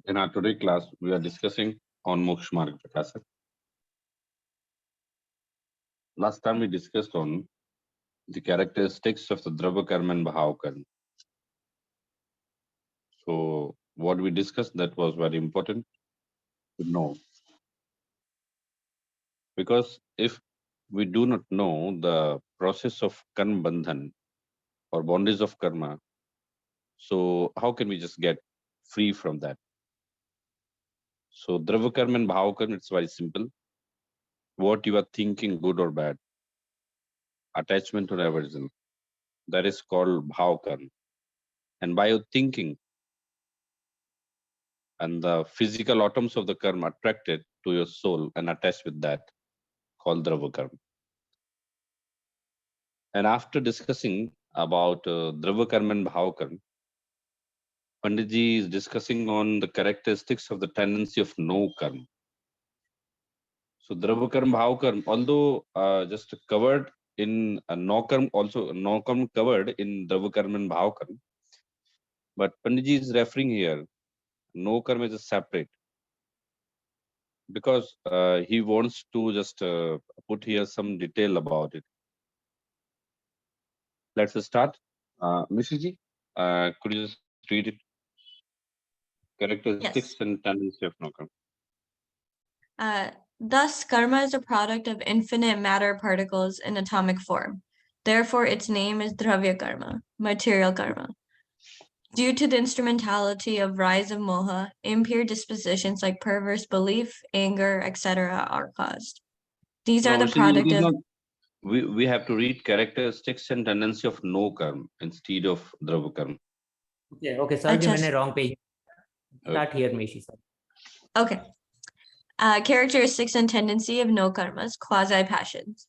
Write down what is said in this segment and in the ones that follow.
In our today class, we are discussing on Moksha Marg Prakasa. Last time we discussed on the characteristics of the Drava Karma and Bhav Karma. So what we discussed that was very important to know, because if we do not know the process of karma bandhan or bondage of karma, so how can we just get free from that? So Drava Karma and Bhav Karma, it's very simple. What you are thinking, good or bad, attachment or aversion, that is called Bhav Karma. And by your thinking, and the physical atoms of the karma attracted to your soul and attached with that, called Drava Karma. And after discussing about Drava Karma and Bhav Karma, Panditji is discussing on the characteristics of the tendency of no karma. So Drava Karma, Bhav Karma, although just covered in no karma, also no karma covered in Drava Karma and Bhav Karma, but Panditji is referring here, no karma is a separate, because he wants to just put here some detail about it. Let's start. Mrs. Could you just read it? Characteristics Yes. and tendency of no karma. Thus, karma is a product of infinite matter particles in atomic form. Therefore, its name is Dravya karma, material karma. Due to the instrumentality of rise of moha, impure dispositions like perverse belief, anger, etc. are caused. These No, are the Mrs. It product is of not. We have to read characteristics and tendency of no karma instead of Drava karma. Okay, sir जी मैंने wrong page. Start Okay. here, Meshi sir. Okay. Characteristics and tendency of no karmas, quasi-passions.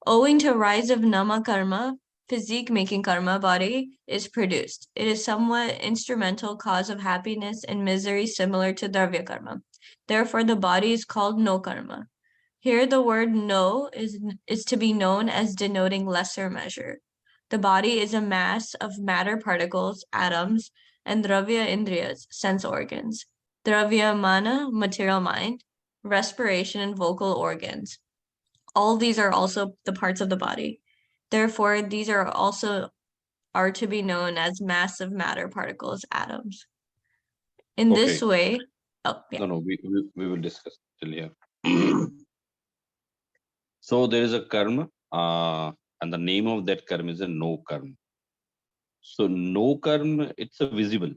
Owing to rise of nama karma, physique-making karma body is produced. It is somewhat instrumental cause of happiness and misery similar to dravya karma. Therefore, the body is called no karma. Here, the word no is to be known as denoting lesser measure. The body is a mass of matter particles, atoms, and dravya indriyas, sense organs. Dravya mana, material mind, respiration, and vocal organs. All these are also the parts of the body. Therefore, these are to be known as massive matter particles, atoms. In this way, No, we will discuss till here. So there is a karma, and the name of that karma is a no karma. So no karma, it's a visible.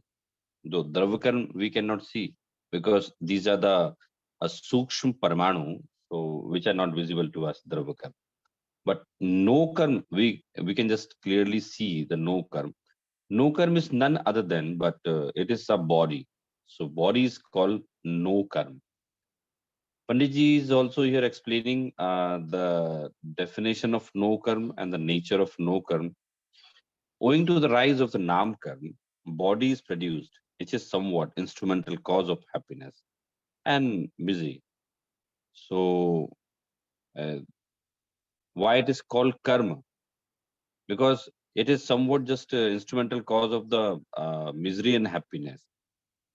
Though Drava karma we cannot see, because these are the sukshma parmanu, so which are not visible to us, Drava karma. But no karma, we can just clearly see the no karma. No karma is none other than, but it is a body. So body is called no karma. Panditji is also here explaining the definition of no karma and the nature of no karma. Owing to the rise of the nam karma, body is produced, which is somewhat instrumental cause of happiness and misery. So uh, why it is called karma? Because it is somewhat just instrumental cause of the misery and happiness.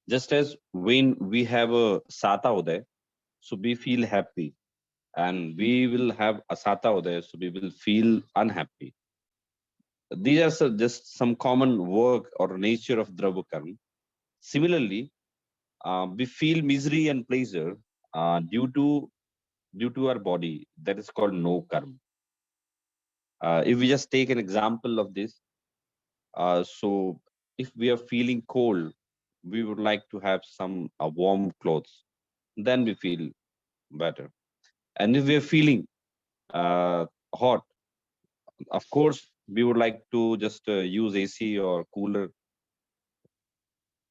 Just as when we have a sata uday, so we feel happy, and we will have a sata uday, so we will feel unhappy. These are just some common work or nature of Drava karma. Similarly, we feel misery and pleasure due to our body. That is called no karma. If we just take an example of this, so if we are feeling cold, we would like to have some warm clothes. Then we feel better. And if we are feeling hot, of course, we would like to just use AC or cooler.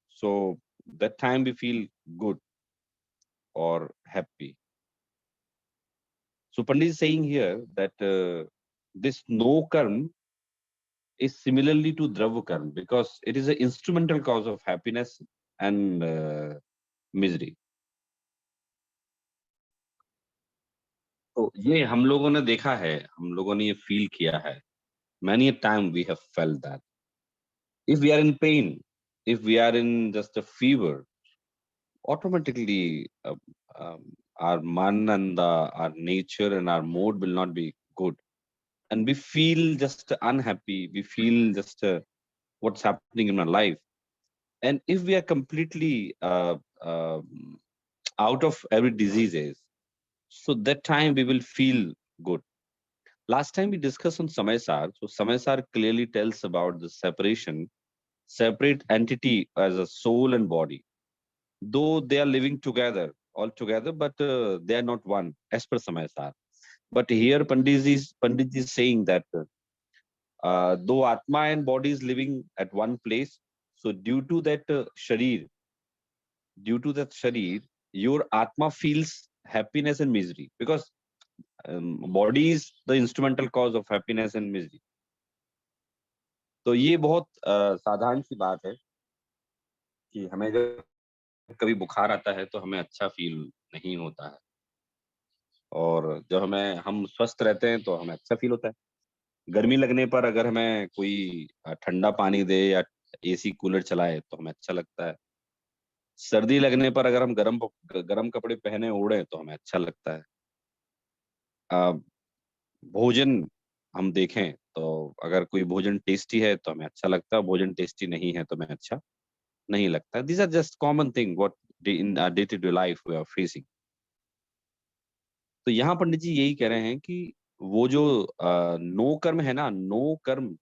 So that time we feel good or happy. So Pandit is saying here that this no karma is similarly to Drava karma, because it is an instrumental cause of happiness and misery. तो ये हम लोगों ने देखा है, हम लोगों ने ये फील किया है. Many a time we have felt that if we are in pain, if we are in just a fever, automatically our man and our nature and our mood will not be good, and we feel just unhappy. We feel just what's happening in my life. And if we are completely out of every diseases, so that time we will feel good. Last time we discussed on Samaysar, so Samaysar clearly tells about the separate entity as a soul and body, though they are living together, all together, but they are not one, as per Samaysar. But here Pandit is saying that though Atma and body is living at one place, so due to that sharir, your Atma feels happiness and misery, because body is the instrumental cause of happiness and misery. तो ये बहुत साधारण सी बात है कि हमें जब कभी बुखार आता है तो हमें अच्छा फील नहीं होता है, और जब हम स्वस्थ रहते हैं तो हमें अच्छा फील होता है। गर्मी लगने पर अगर हमें कोई ठंडा पानी दे या एसी कूलर चलाए तो हमें अच्छा लगता है। सर्दी लगने पर अगर हम गरम कपड़े पहने ओढ़े तो हमें अच्छा लगता है। अ, भोजन हम देखें तो अगर कोई भोजन टेस्टी है तो हमें अच्छा लगता है, भोजन टेस्टी नहीं है तो हमें अच्छा नहीं लगता। These are just common thing what in day to day life we are facing. तो यहाँ पंडित जी यही कह रहे हैं कि वो जो नो कर्म है ना, नो कर्म,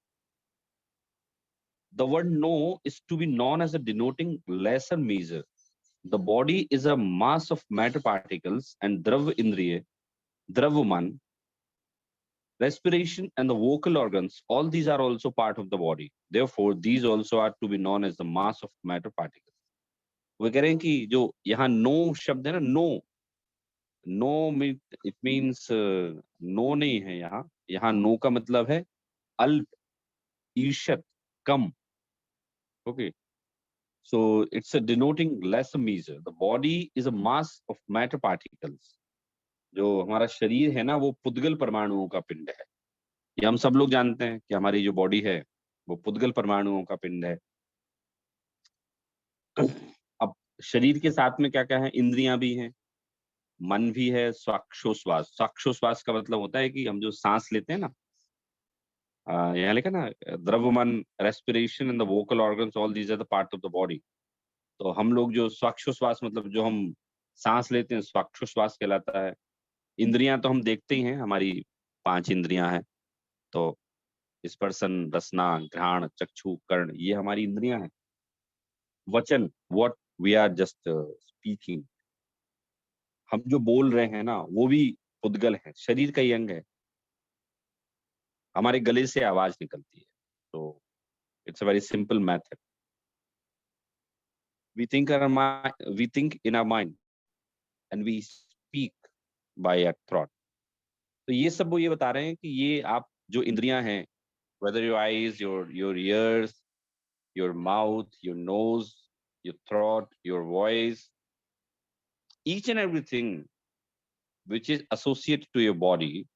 the word no is to be known as a denoting lesser measure. The body is a mass of matter particles, and drav indriya, dravaman, respiration and the vocal organs, all these are also part of the body. Therefore these also are to be known as the mass of matter particles. वो कह रहे हैं कि जो यहाँ no शब्द है ना, no no it means no नहीं है। यहाँ नो का मतलब है अल्प, ईषत, कम। Okay, so it's a denoting less measure. The body is a mass of matter particles. जो हमारा शरीर है ना वो पुद्गल परमाणुओं का पिंड है। ये हम सब लोग जानते हैं कि हमारी जो बॉडी है वो पुद्गल परमाणुओं का पिंड है। अब शरीर के साथ में क्या क्या है, इंद्रियां भी हैं, मन भी है, स्वाक्षोश्वास। स्वाक्षोश्वास का मतलब होता है कि हम जो सांस लेते हैं ना, यहाँ लिखा ना, द्रव मन, respiration and the vocal organs, all these are the part of the body. तो हम लोग जो स्वाक्षोश्वास मतलब जो हम सांस लेते हैं स्वाक्षोश्वास कहलाता है। इंद्रियां तो हम देखते ही हैं, हमारी 5 इंद्रियां हैं। तो स्पर्शन, रसना, घ्राण, चक्षु, कर्ण, ये हमारी इंद्रियां हैं। वचन, what we are just speaking, हम जो बोल रहे हैं ना वो भी पुद्गल है, शरीर का ही अंग है। हमारे गले से आवाज निकलती है। तो it's a very simple method. we think in our mind and we speak by our throat. तो ये सब वो ये बता रहे हैं कि ये आप जो इंद्रियां हैं, whether your eyes, your ears, your mouth, your nose, your throat, your voice, each and everything which is associated to your body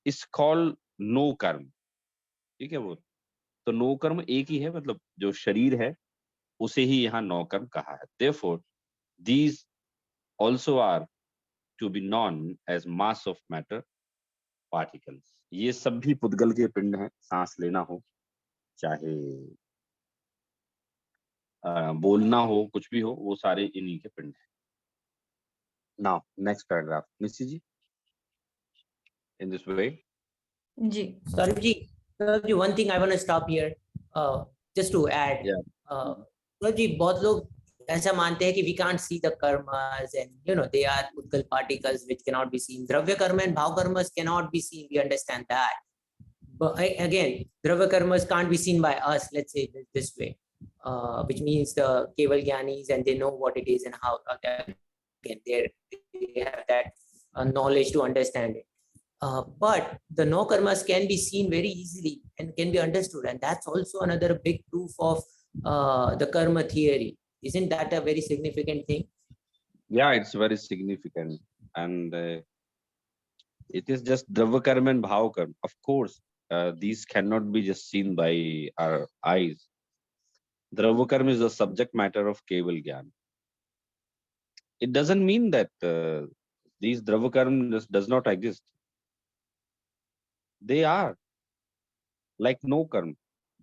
is called no कर्म। ठीक है वो, तो नो कर्म एक ही है, मतलब जो शरीर है उसे ही यहाँ नौ कर्म कहा है। Therefore these also are to be known as mass of matter particles. ये सब भी पुद्गल के पिंड हैं। सांस लेना हो, चाहे बोलना हो, कुछ भी हो, वो सारे इन्हीं के पिंड हैं। Now next paragraph, Nishi ji, in this way. Ji. Saurabh ji, one thing I want to stop here, just to add. Yeah. Saurabh ji, बहुत लोग ऐसा मानते हैं कि we can't see the karmas, and they are pudgal particles which cannot be seen. Dravya karma and bhav karmas cannot be seen. We understand that. But again, dravya karmas can't be seen by us. Let's say this way, which means the keval gyanis, and they know what it is and how. Again, they have that knowledge to understand it. But the no karmas can be seen very easily and can be understood, and that's also another big proof of the karma theory. Isn't that a very significant thing? Yeah, it's very significant, and it is just dravya karma and bhav karma. Of course, these cannot be just seen by our eyes. Dravya karma is the subject matter of keval gyan. it doesn't mean that these Dravya karma does not exist. They are like no karma.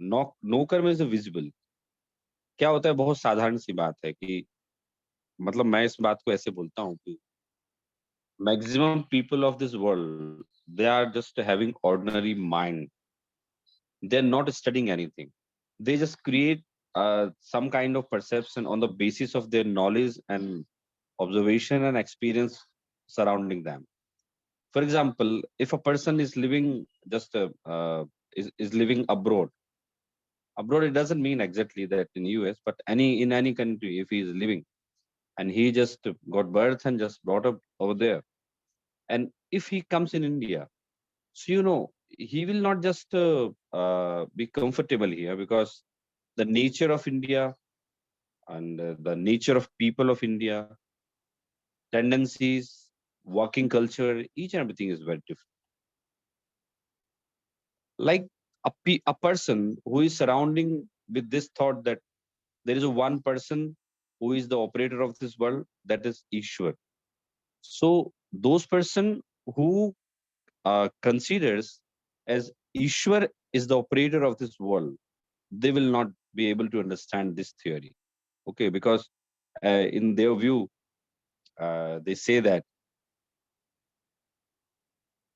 No karma is visible. क्या होता है, बहुत साधारण सी बात है कि मतलब मैं इस बात को ऐसे बोलता हूँ कि maximum people of this world they are just having ordinary mind. They are not studying anything. They just create some kind of perception on the basis of their knowledge and observation and experience surrounding them. For example, if a person is living just is living abroad, it doesn't mean exactly that in US, but in any country, if he is living and he just got birth and just brought up over there, and if he comes in India, so he will not just be comfortable here, because the nature of India and the nature of people of India, tendencies, working culture, each and everything is very different. Like a person who is surrounding with this thought that there is a one person who is the operator of this world, that is Ishwar. So those person who considers as Ishwar is the operator of this world, they will not be able to understand this theory. Okay, because in their view, they say that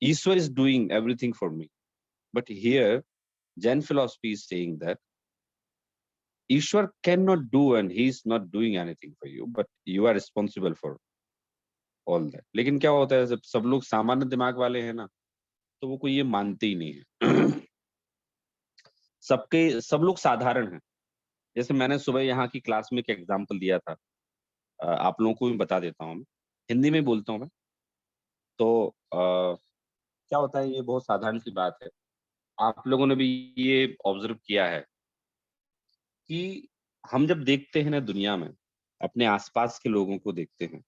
Ishwar is doing everything for me. But here, Jain philosophy is saying that Ishwar cannot do and he is not doing anything for you, but you are responsible for all that. लेकिन क्या होता है, जब सब लोग सामान्य दिमाग वाले हैं ना, तो वो कोई ये मानते ही नहीं है. सब लोग साधारण हैं. जैसे मैंने सुबह यहाँ की क्लास में एक एग्जाम्पल दिया था, आप लोगों को भी बता देता हूँ. हिंदी में बोलता हूँ मैं. तो क्या होता है, ये बहुत साधारण सी बात है. आप लोगों ने भी ये ऑब्जर्व किया है कि हम जब देखते हैं ना दुनिया में, अपने आसपास के लोगों को देखते हैं,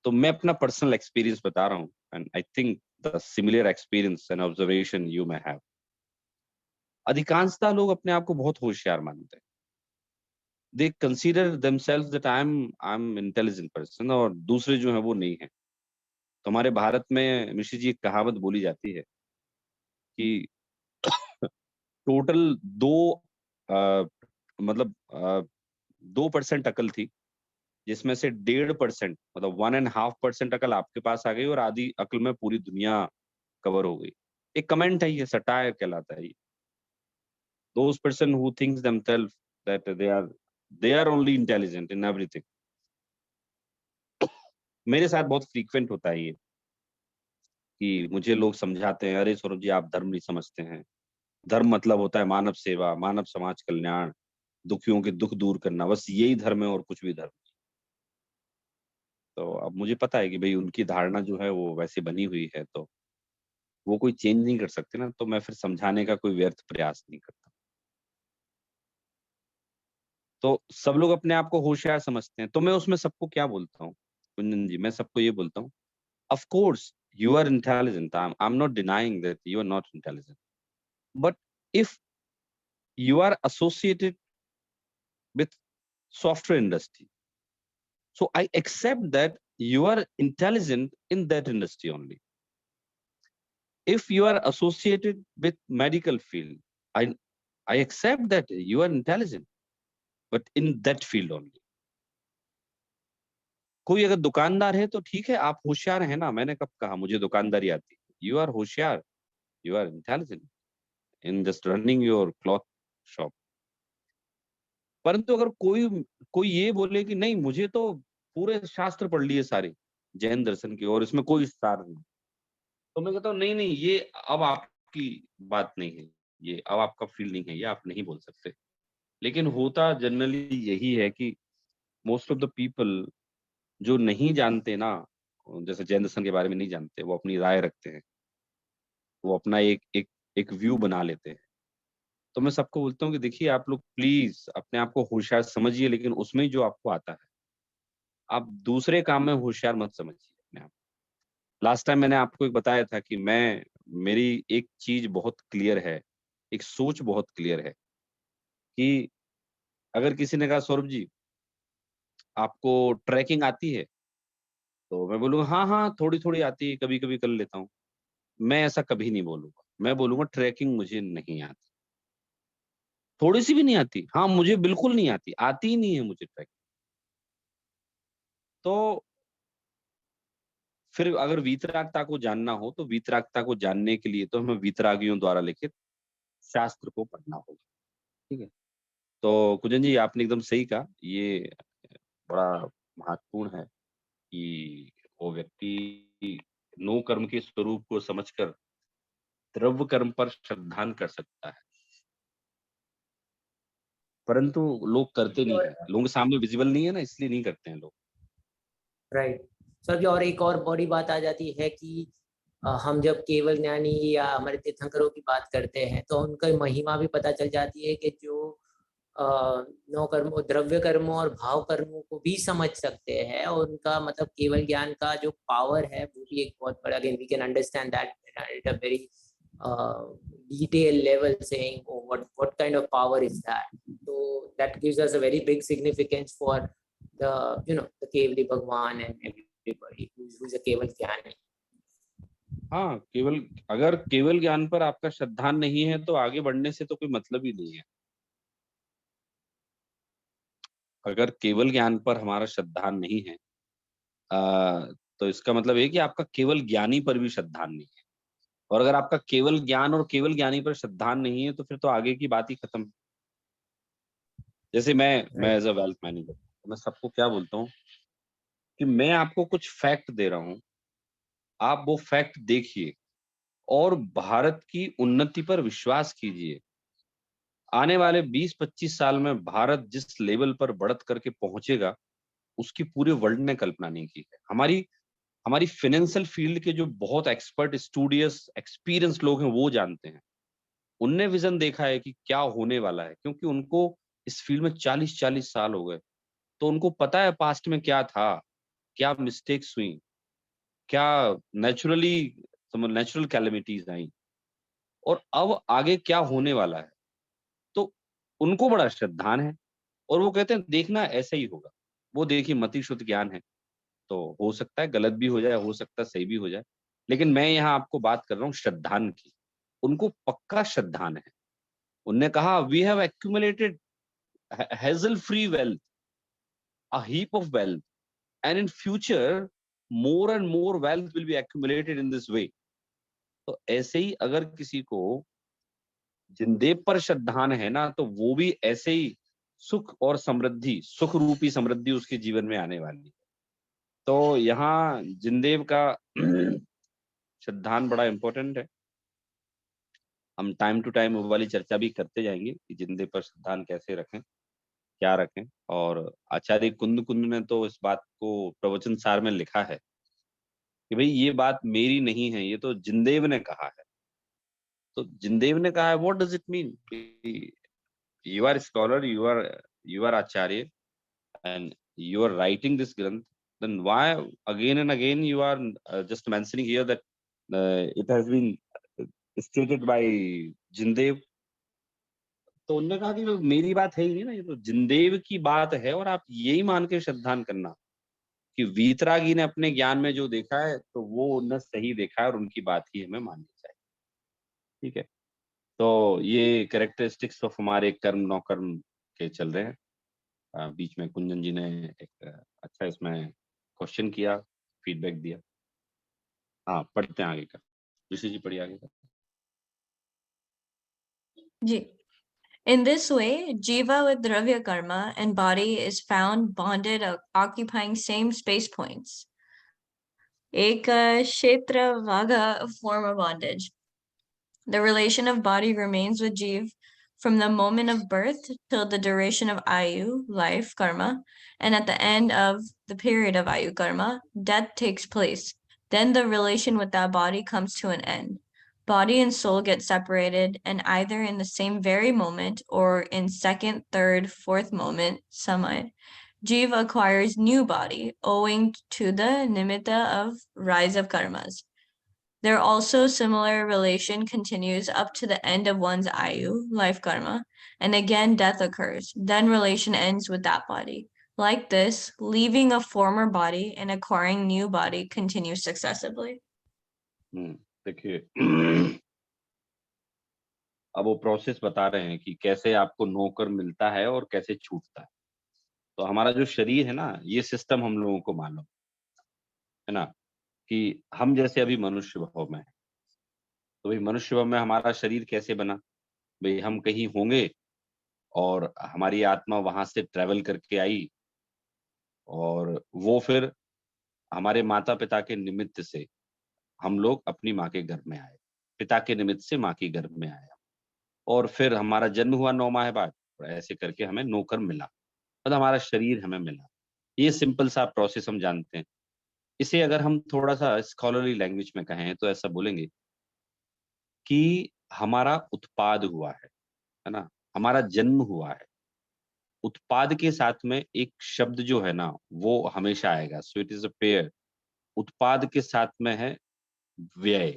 तो मैं अपना पर्सनल एक्सपीरियंस बता रहा हूँ, and I think the similar experience and observation you may have. अधिकांशतः लोग अपने आप को बहुत होशियार मानते हैं. दे consider themselves that I am intelligent person, और दूसरे जो है वो नहीं है. तो हमारे भारत में मिश्री जी एक कहावत बोली जाती है कि टोटल मतलब 2% अकल थी, जिसमें से 1.5% मतलब 1.5% अकल आपके पास आ गई, और आधी अकल में पूरी दुनिया कवर हो गई. एक कमेंट है, ये सटायर कहलाता है. Those person who thinks themselves that they are only intelligent in everything. मेरे साथ बहुत फ्रीक्वेंट होता है ये कि मुझे लोग समझाते हैं, अरे सौरभ जी आप धर्म नहीं समझते हैं. धर्म मतलब होता है मानव सेवा, मानव समाज कल्याण, दुखियों के दुख दूर करना, बस यही धर्म है और कुछ भी धर्म नहीं. तो अब मुझे पता है कि भाई उनकी धारणा जो है वो वैसे बनी हुई है, तो वो कोई चेंज नहीं कर सकते ना, तो मैं फिर समझाने का कोई व्यर्थ प्रयास नहीं करता. तो सब लोग अपने आप को होशियार समझते हैं, तो मैं उसमें सबको क्या बोलता हूँ कुंदन जी, मैं सबको ये बोलता हूँ, of course you are intelligent, I am not denying that you are not intelligent, but if you are associated with software industry, so I accept that you are intelligent in that industry only. If you are associated with medical field, I accept that you are intelligent, but in that field only. कोई अगर दुकानदार है तो ठीक है, आप होशियार हैं ना, मैंने कब कहा मुझे दुकानदारी आती है. यू आर होशियार, you are intelligent in just running your cloth shop. परंतु अगर कोई ये बोले कि नहीं मुझे तो पूरे शास्त्र पढ़ लिए सारे जैन दर्शन के और इसमें कोई सार नहीं, तो मैं कहता हूँ नहीं नहीं, ये अब आपकी बात नहीं है, ये अब आपका फील्ड नहीं है, ये आप नहीं बोल सकते. लेकिन होता जनरली यही है कि मोस्ट ऑफ द पीपल जो नहीं जानते ना, जैसे जैन दर्शन के बारे में नहीं जानते, वो अपनी राय रखते हैं, वो अपना एक व्यू बना लेते हैं. तो मैं सबको बोलता हूँ कि देखिए आप लोग प्लीज अपने आप को होशियार समझिए, लेकिन उसमें जो आपको आता है, आप दूसरे काम में होशियार मत समझिए अपने आप. लास्ट टाइम मैंने आपको एक बताया था कि मेरी एक चीज बहुत क्लियर है, एक सोच बहुत क्लियर है कि अगर किसी ने कहा सौरभ जी आपको ट्रैकिंग आती है? तो मैं बोलूँगा हाँ, हाँ, थोड़ी-थोड़ी आती है, कभी-कभी कर लेता हूँ। मैं ऐसा कभी नहीं बोलूँगा। मैं बोलूँगा ट्रैकिंग मुझे नहीं आती। थोड़ी-सी भी नहीं आती? हाँ, मुझे बिल्कुल नहीं आती ही नहीं है मुझे ट्रैकिंग। तो फिर अगर वीतरागता को जानना हो, तो वीतरागता को जानने के लिए तो हमें वीतरागियों द्वारा लिखित शास्त्र को पढ़ना होगा, ठीक है? तो कुंजन जी आपने एकदम सही कहा, ये बड़ा महत्वपूर्ण है कि वो व्यक्ति नो कर्म के स्वरूप को समझकर द्रव्य कर्म पर श्रद्धान कर सकता है। परंतु लोग करते नहीं हैं, लोगों के सामने विज़िबल नहीं है ना इसलिए नहीं करते हैं लोग। राइट सर जी। और एक और बड़ी बात आ जाती है कि हम जब केवल ज्ञानी या हमारे तीर्थंकरों की बात करते हैं तो उनका महिमा भी पता चल जाती है कि जो नौ कर्मों, द्रव्य कर्मों और भाव कर्मों को भी समझ सकते हैं, और उनका मतलब केवल ज्ञान का जो पावर है वो भी एक बहुत बड़ा, again we can understand that at a very detailed level, saying oh what kind of power is that. So that gives us a very big significance for the, you know, the Kevali Bhagwan and everybody who's a Keval Jnani. हाँ, अगर केवल ज्ञान पर आपका श्रद्धान नहीं है तो आगे बढ़ने से तो कोई मतलब ही नहीं है। अगर केवल ज्ञान पर हमारा श्रद्धान नहीं है तो इसका मतलब है कि आपका केवल ज्ञानी पर भी श्रद्धान नहीं है। और अगर आपका केवल ज्ञान और केवल ज्ञानी पर श्रद्धान नहीं है तो फिर तो आगे की बात ही खत्म। जैसे मैं एज़ अ वेल्थ मैनेजर मैं सबको क्या बोलता हूँ कि मैं आपको कुछ फैक्ट दे रहा हूँ, आप वो फैक्ट देखिए और भारत की उन्नति पर विश्वास कीजिए। आने वाले 20-25 साल में भारत जिस लेवल पर बढ़त करके पहुंचेगा, उसकी पूरे वर्ल्ड ने कल्पना नहीं की है। हमारी हमारी फाइनेंशियल फील्ड के जो बहुत एक्सपर्ट, स्टूडियस, एक्सपीरियंस लोग हैं, वो जानते हैं। उनने विज़न देखा है कि क्या होने वाला है, क्योंकि उनको इस फील्ड में 40-40 साल हो गए। तो उनको पता है पास्ट में क्या था, क्या मिस्टेक्स हुई, क्या नेचुरली नेचुरल कैलेमिटीज़ आई और अब आगे क्या होने वाला है। तो उनको बड़ा श्रद्धान है और वो कहते हैं देखना ऐसा ही होगा। वो देखिए मति शुद्ध ज्ञान है, तो हो सकता है गलत भी हो जाए, हो सकता है सही भी हो जाए। लेकिन मैं यहाँ आपको बात कर रहा हूँ श्रद्धान की। उनको पक्का श्रद्धान है। उनने कहा we have accumulated hassle free wealth, a heap of wealth, and in future more and more wealth will be accumulated in this way. तो ऐसे ही अगर किसी को जिनदेव पर श्रद्धान है ना तो वो भी ऐसे ही सुख और समृद्धि, सुख रूपी समृद्धि उसके जीवन में आने वाली है। तो यहाँ जिनदेव का श्रद्धान बड़ा इम्पोर्टेंट है। हम टाइम टू टाइम वो वाली चर्चा भी करते जाएंगे कि जिनदेव पर श्रद्धान कैसे रखें, क्या रखें। और आचार्य कुंद कुंद ने तो इस बात को प्रवचन सार में लिखा है कि भाई ये बात मेरी नहीं है, ये तो जिनदेव ने कहा है। तो जिनदेव ने कहा है, what does it mean? You are scholar, you are आचार्य and you are writing this granth, then why again and again you are just mentioning here that it has been stated by Jindev? तो उन्होंने कहा कि मेरी बात है ही नहीं ना, ये तो जिनदेव की बात है और आप यही मान के श्रद्धान करना कि वीतरागी ने अपने ज्ञान में जो देखा है तो वो उन्होंने सही देखा है और उनकी बात ही हमें माननी चाहिए। ठीक है, तो ये कैरेक्टरिस्टिक्स ऑफ हमारे कर्म नौकर्म के चल रहे हैं। बीच में कुंजन जी ने एक अच्छा इसमें क्वेश्चन किया, फीडबैक दिया। हाँ, पढ़ते हैं आगे का। ऋषि जी पढ़िए आगे का। जी. In this way, jiva with dravya karma and body is found bonded, occupying same space points. Eka kshetra vaga form of bondage. The relation of body remains with jiva from the moment of birth till the duration of ayu, life, karma, and at the end of the period of ayu, karma, death takes place. Then the relation with that body comes to an end. Body and soul get separated, and either in the same very moment or in second, third, fourth moment, samad, jiva acquires new body owing to the nimitta of rise of karmas. There also similar relation continues up to the end of one's ayu, life karma, and again death occurs. Then relation ends with that body. Like this, leaving a former body and acquiring new body continues successively. देखिए अब वो process बता रहे हैं कि कैसे आपको नौकर मिलता है और कैसे छूटता है। तो हमारा जो शरीर है ना, ये सिस्टम हम लोगों को मालूम है ना, कि हम जैसे अभी मनुष्य भाव में हैं, तो भाई मनुष्य भाव में हमारा शरीर कैसे बना? भई हम कहीं होंगे और हमारी आत्मा वहाँ से ट्रैवल करके आई और वो फिर हमारे माता-पिता के निमित्त से हम लोग अपनी माँ के गर्भ में आए। पिता के निमित्त से माँ के गर्भ में आया और फिर हमारा जन्म हुआ 9 माह बाद और ऐसे करके हमें नौकर मिला, मतलब हमारा शरीर हमें मिला। ये सिंपल सा प्रोसेस हम जानते हैं। इसे अगर हम थोड़ा-सा स्कॉलरली लैंग्वेज में कहें तो ऐसा बोलेंगे कि हमारा उत्पाद हुआ है ना? हमारा जन्म हुआ है। उत्पाद के साथ में एक शब्द जो है ना, वो हमेशा आएगा। So it is a pair. उत्पाद के साथ में है व्यय,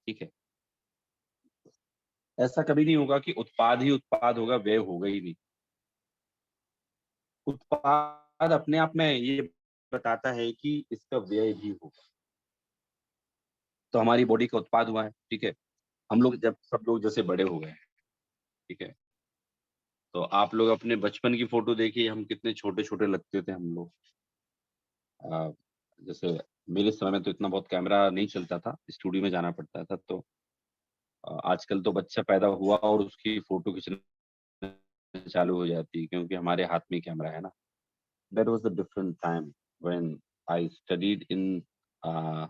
ठीक है? ऐसा कभी नहीं होगा कि उत्पाद ही उत्पाद होगा, व्यय होगा ही नहीं। उत्पाद अपने आप में ये बताता है कि इसका व्यय भी होगा। तो हमारी बॉडी का उत्पाद हुआ है, ठीक है? हम लोग जब सब लोग जैसे बड़े हो गए हैं, ठीक है? तो आप लोग अपने बचपन की फ़ोटो देखिए, हम कितने छोटे-छोटे लगते थे हम लोग। अ, जैसे मेरे समय में तो इतना बहुत कैमरा नहीं चलता था, स्टूडियो में जाना पड़ता था, तो आजकल तो बच्चा पैदा हुआ और उसकी फ़ोटो खींचना चालू हो जाती है क्योंकि हमारे हाथ में कैमरा है ना। That was a different time when I studied uh,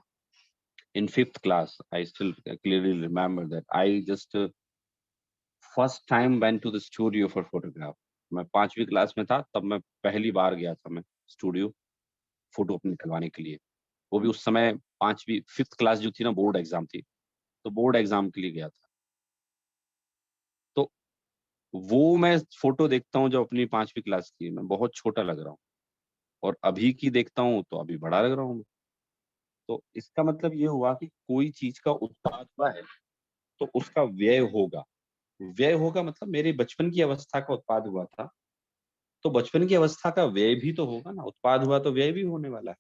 in fifth class. I still clearly remember that I just first time went to the studio for photograph. मैं 5वीं क्लास में था तब मैं पहली बार गया था मैं स्टूडियो फ़ोटो अपनी निकलवाने के लिए। वो भी उस समय 5वीं 5th क्लास जो थी ना बोर्ड एग्ज़ाम थी, तो बोर्ड एग्ज़ाम के लिए गया था। तो वो मैं फ़ोटो देखता हूँ जो अपनी 5वीं क्लास की, मैं बहुत छोटा लग रहा हूँ और अभी की देखता हूँ तो अभी बड़ा लग रहा हूँ मैं। तो इसका मतलब ये हुआ कि कोई चीज़ का उत्पाद हुआ है, तो उसका व्यय होगा। व्यय होगा मतलब मेरे बचपन की अवस्था का उत्पाद हुआ था, तो बचपन की अवस्था का व्यय भी तो होगा ना, उत्पाद हुआ तो व्यय भी होने वाला है।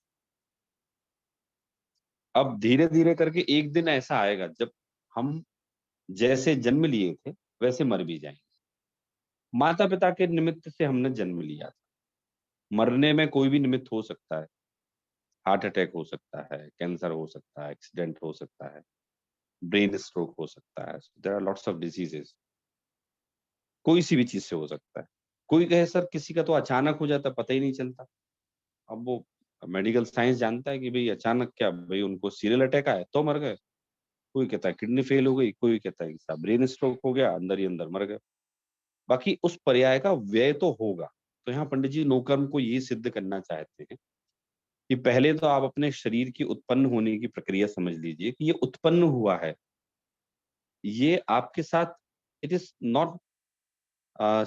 अब धीरे-धीरे करके एक दिन ऐसा आएगा जब हम जैसे जन्म लिए थे, वैसे मर भी जाएँगे। माता-पिता के निमित्त से हमने जन्म लिया था। मरने में कोई भी निमित्त हो सकता है। हार्ट अटैक हो सकता है, कैंसर हो सकता है, एक्सीडेंट हो सकता है, ब्रेन स्ट्रोक हो सकता है। There are lots of diseases. कोई सी भी चीज़ से हो सकता है। कोई कहे सर किसी का तो अचानक हो जाता है, पता ही नहीं चलता। अब वो मेडिकल साइंस जानता है कि भई अचानक क्या भई उनको सीरियल अटैक आया तो मर गए। कोई कहता है किडनी फेल हो गई, कोई कहता है कि साहब ब्रेन स्ट्रोक हो गया, अंदर ही अंदर मर गए। बाकी उस पर्याय का व्यय तो होगा। तो यहाँ पंडित जी नोकर्म को ये सिद्ध करना चाहते हैं कि पहले तो आप अपने शरीर की उत्पन्न होने की प्रक्रिया समझ लीजिए कि ये उत्पन्न हुआ है। ये आपके साथ it is not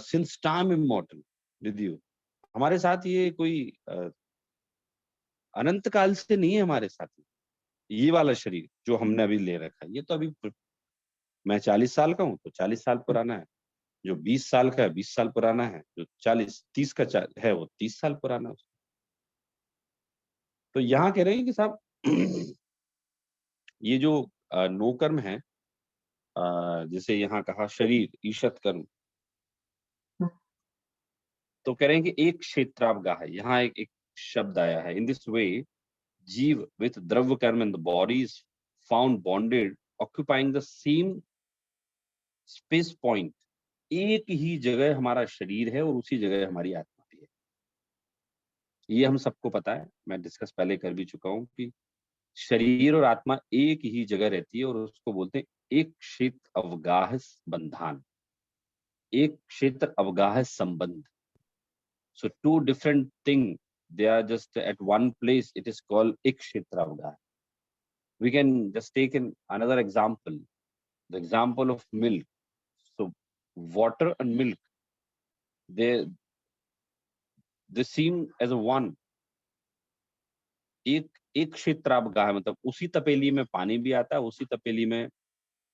since time immortal with you. हमारे साथ ये कोई अनंत काल से नहीं है हमारे साथ। ये वाला शरीर जो हमने अभी ले रखा है, ये तो अभी मैं 40 साल का हूँ, तो 40 साल पुराना है। जो 20 साल का है, 20 साल पुराना है। जो 40 30 का है, वो 30 साल पुराना है। तो यहाँ कह रहे हैं कि साहब ये जो नोकर्म है जिसे यहाँ कहा शरीर, ईशत कर्म, तो कह रहे हैं कि एक क्षेत्रावगाह है। यहाँ एक शब्द आया है। In this way Jeev with Dravya Karma in the body is found bonded, occupying the same space point. एक ही जगह हमारा शरीर है और उसी जगह हमारी आत्मा भी है। ये हम सबको पता है, मैं डिस्कस पहले कर भी चुका हूँ कि शरीर और आत्मा एक ही जगह रहती है और उसको बोलते हैं एक क्षेत्र अवगाह बंधान, एक क्षेत्र अवगाह संबंध। So two different thing, they are just at one place. It is called एक क्षेत्र अवगाह. We can just take in another example, the example of milk. So water and milk, they they seem as a one. एक क्षेत्र अवगाह मतलब उसी तपेली में पानी भी आता है, उसी तपेली में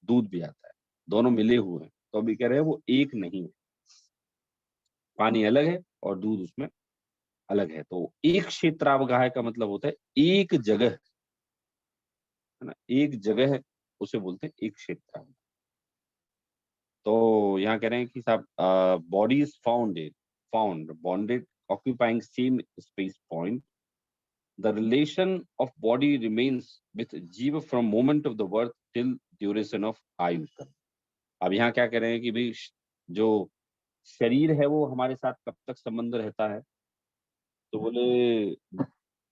दूध भी आता है, दोनों मिले हुए हैं। तो अभी कह रहे हैं वो एक नहीं है, पानी अलग है और दूध उसमें अलग है। तो एक क्षेत्रावगाह का मतलब होता है एक जगह, है ना, एक जगह उसे बोलते हैं एक क्षेत्रावगाह। तो यहाँ कह रहे हैं कि साहब body is found bonded occupying same space point, the relation of body remains with जीव from moment of the birth till duration of आयु कर्म। अब यहाँ क्या कह रहे हैं कि भाई जो शरीर है वो हमारे साथ कब तक संबंध रहता है, तो बोले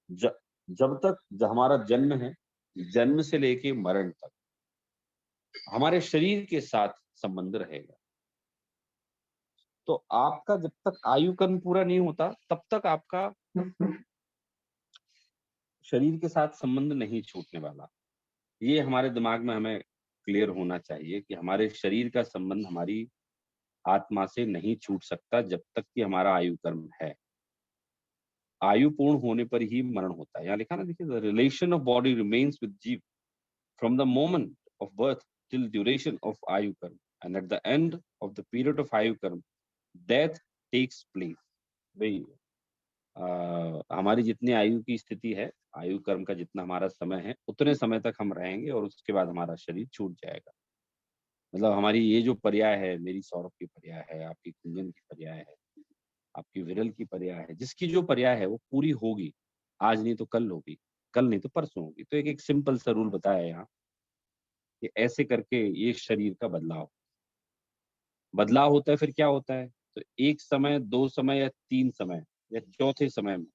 जब तक हमारा जन्म है, जन्म से लेके मरण तक हमारे शरीर के साथ संबंध रहेगा। तो आपका जब तक आयु कर्म पूरा नहीं होता तब तक आपका शरीर के साथ संबंध नहीं छूटने वाला। ये हमारे दिमाग में हमें क्लियर होना चाहिए कि हमारे शरीर का संबंध हमारी आत्मा से नहीं छूट सकता जब तक कि हमारा आयु कर्म है। आयु पूर्ण होने पर ही मरण होता है। यहाँ लिखा ना, देखिए, the relation of body remains with jiva from the moment of birth till duration of ayu karma and at the end of the period of ayu karma death takes place. भाई हमारी जितनी आयु की स्थिति है, आयु कर्म का जितना हमारा समय है, उतने समय तक हम रहेंगे और उसके बाद हमारा शरीर छूट जाएगा। मतलब हमारी ये जो पर्याय है, मेरी सौरभ की पर्याय है, आपकी कुंजन की पर्याय है, आपकी विरल की पर्याय है, जिसकी जो पर्याय है वो पूरी होगी। आज नहीं तो कल होगी, कल नहीं तो परसों होगी। तो एक सिंपल सा रूल बताया यहाँ कि ऐसे करके ये शरीर का बदलाव होता है। फिर क्या होता है, तो एक समय, दो समय या तीन समय या चौथे समय में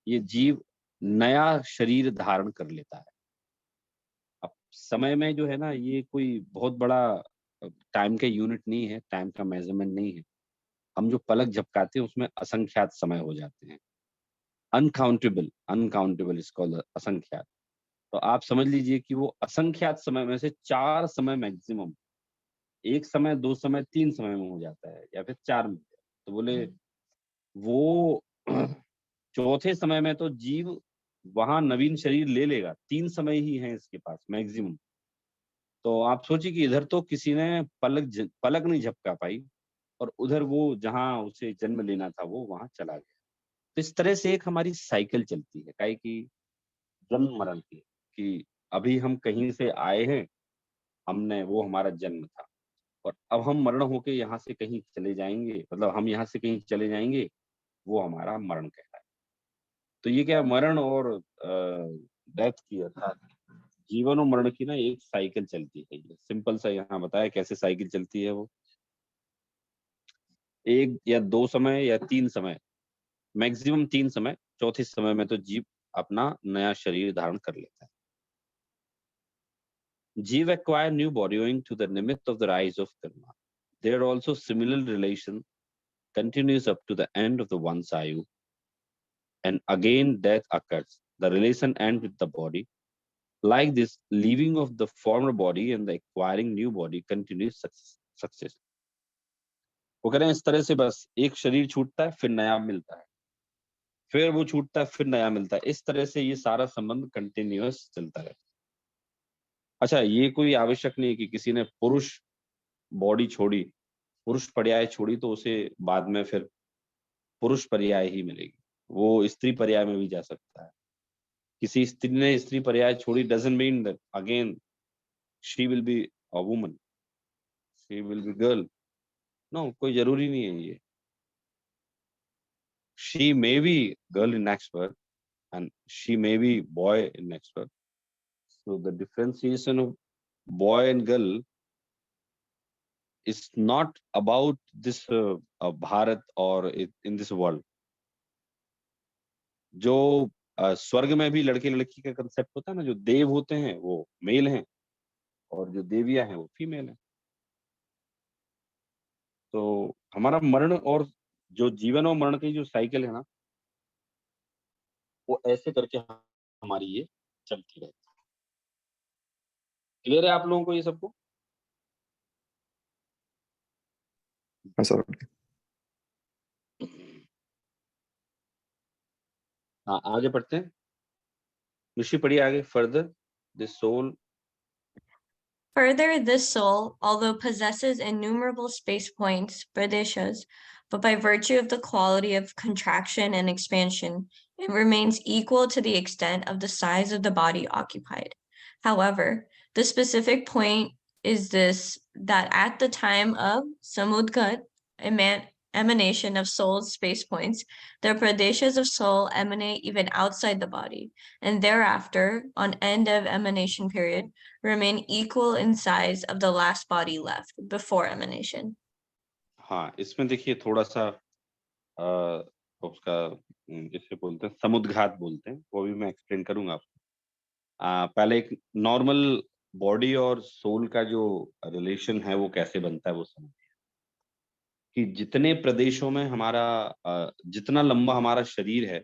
ये जीव नया शरीर धारण कर लेता है। अब समय में जो है ना, ये कोई बहुत बड़ा टाइम का यूनिट नहीं है, टाइम का मेजरमेंट नहीं है। हम जो पलक झपकाते हैं उसमें असंख्यात समय हो जाते हैं। Uncountable is called asankhyat. तो आप समझ लीजिए कि वो असंख्यात समय में से 4 समय मैक्सिमम, एक समय, दो समय, तीन समय में हो जाता है या फिर 4 में। तो बोले वो चौथे समय में तो जीव वहां नवीन शरीर ले लेगा। 3 समय ही है इसके पास मैक्सिमम। तो आप सोचिए कि इधर तो किसी ने पलक नहीं झपका पाई और उधर वो जहां उसे जन्म लेना था वो वहां चला गया। तो इस तरह से एक हमारी साइकिल चलती है काहे की जन्म मरण की, कि अभी हम कहीं से आए हैं, हमने वो हमारा जन्म था और अब हम मरण होके यहाँ से कहीं चले जाएंगे, मतलब हम यहाँ से कहीं चले जाएंगे, वो हमारा मरण कहलाए। तो ये क्या मरण और डेथ की अर्थात जीवन और मरण की ना एक साइकिल चलती है। ये सिंपल सा यहाँ बताया कैसे साइकिल चलती है। वो एक या दो समय या तीन समय, मैक्सिमम 3 समय, चौथे समय में तो जीव अपना नया शरीर धारण कर लेता है। जीव acquire new body owing to the nimitt of the rise of karma. There also similar relation continues up to the end of the one's ayu, and again death occurs. The relation ends with the body. Like this, leaving of the former body and the acquiring new body continues success. वो कह रहे हैं इस तरह से बस एक शरीर छूटता है, फिर नया मिलता है, फिर वो छूटता है, फिर नया मिलता है। इस तरह से ये सारा संबंध कंटिन्यूअस चलता है। अच्छा, ये कोई आवश्यक नहीं कि किसी ने पुरुष बॉडी छोड़ी, पुरुष पर्याय छोड़ी तो उसे बाद में फिर पुरुष पर्याय ही मिलेगी। वो स्त्री पर्याय में भी जा सकता है। किसी स्त्री ने स्त्री पर्याय छोड़ी doesn't mean that again she will be a woman, she will be girl. No, कोई जरूरी नहीं है ये। She may be girl in next birth and she may be boy in next birth. So the differentiation of boy and girl is not about this Bharat or in this world. जो स्वर्ग में भी लड़के लड़की का concept होता है ना, जो देव होते हैं वो मेल हैं और जो देवियां हैं वो फीमेल हैं। तो हमारा मरण और जो जीवन और मरण की जो साइकिल है ना, वो ऐसे करके हमारी ये चलती रहती है। क्लियर है आप लोगों को ये सबको? हाँ सर। हाँ, आगे पढ़ते हैं। ऋषि पढ़िए आगे। Further this soul Further, this soul, although possesses innumerable space points, pradeshas, but by virtue of the quality of contraction and expansion, it remains equal to the extent of the size of the body occupied. However, the specific point is this, that at the time of samudgat, emanation of soul's space points, the pradeshas of soul emanate even outside the body, and thereafter, on end of emanation period, remain equal in size of the last body left before emanation. हाँ, इसमें देखिए थोड़ा सा उसका जिसे बोलते हैं समुद्घात बोलते हैं, वो भी मैं एक्सप्लेन करूंगा आपको। पहले एक नॉर्मल बॉडी और सोल का जो रिलेशन है वो कैसे बनता है वो समझिए कि जितने प्रदेशों में हमारा जितना लंबा हमारा शरीर है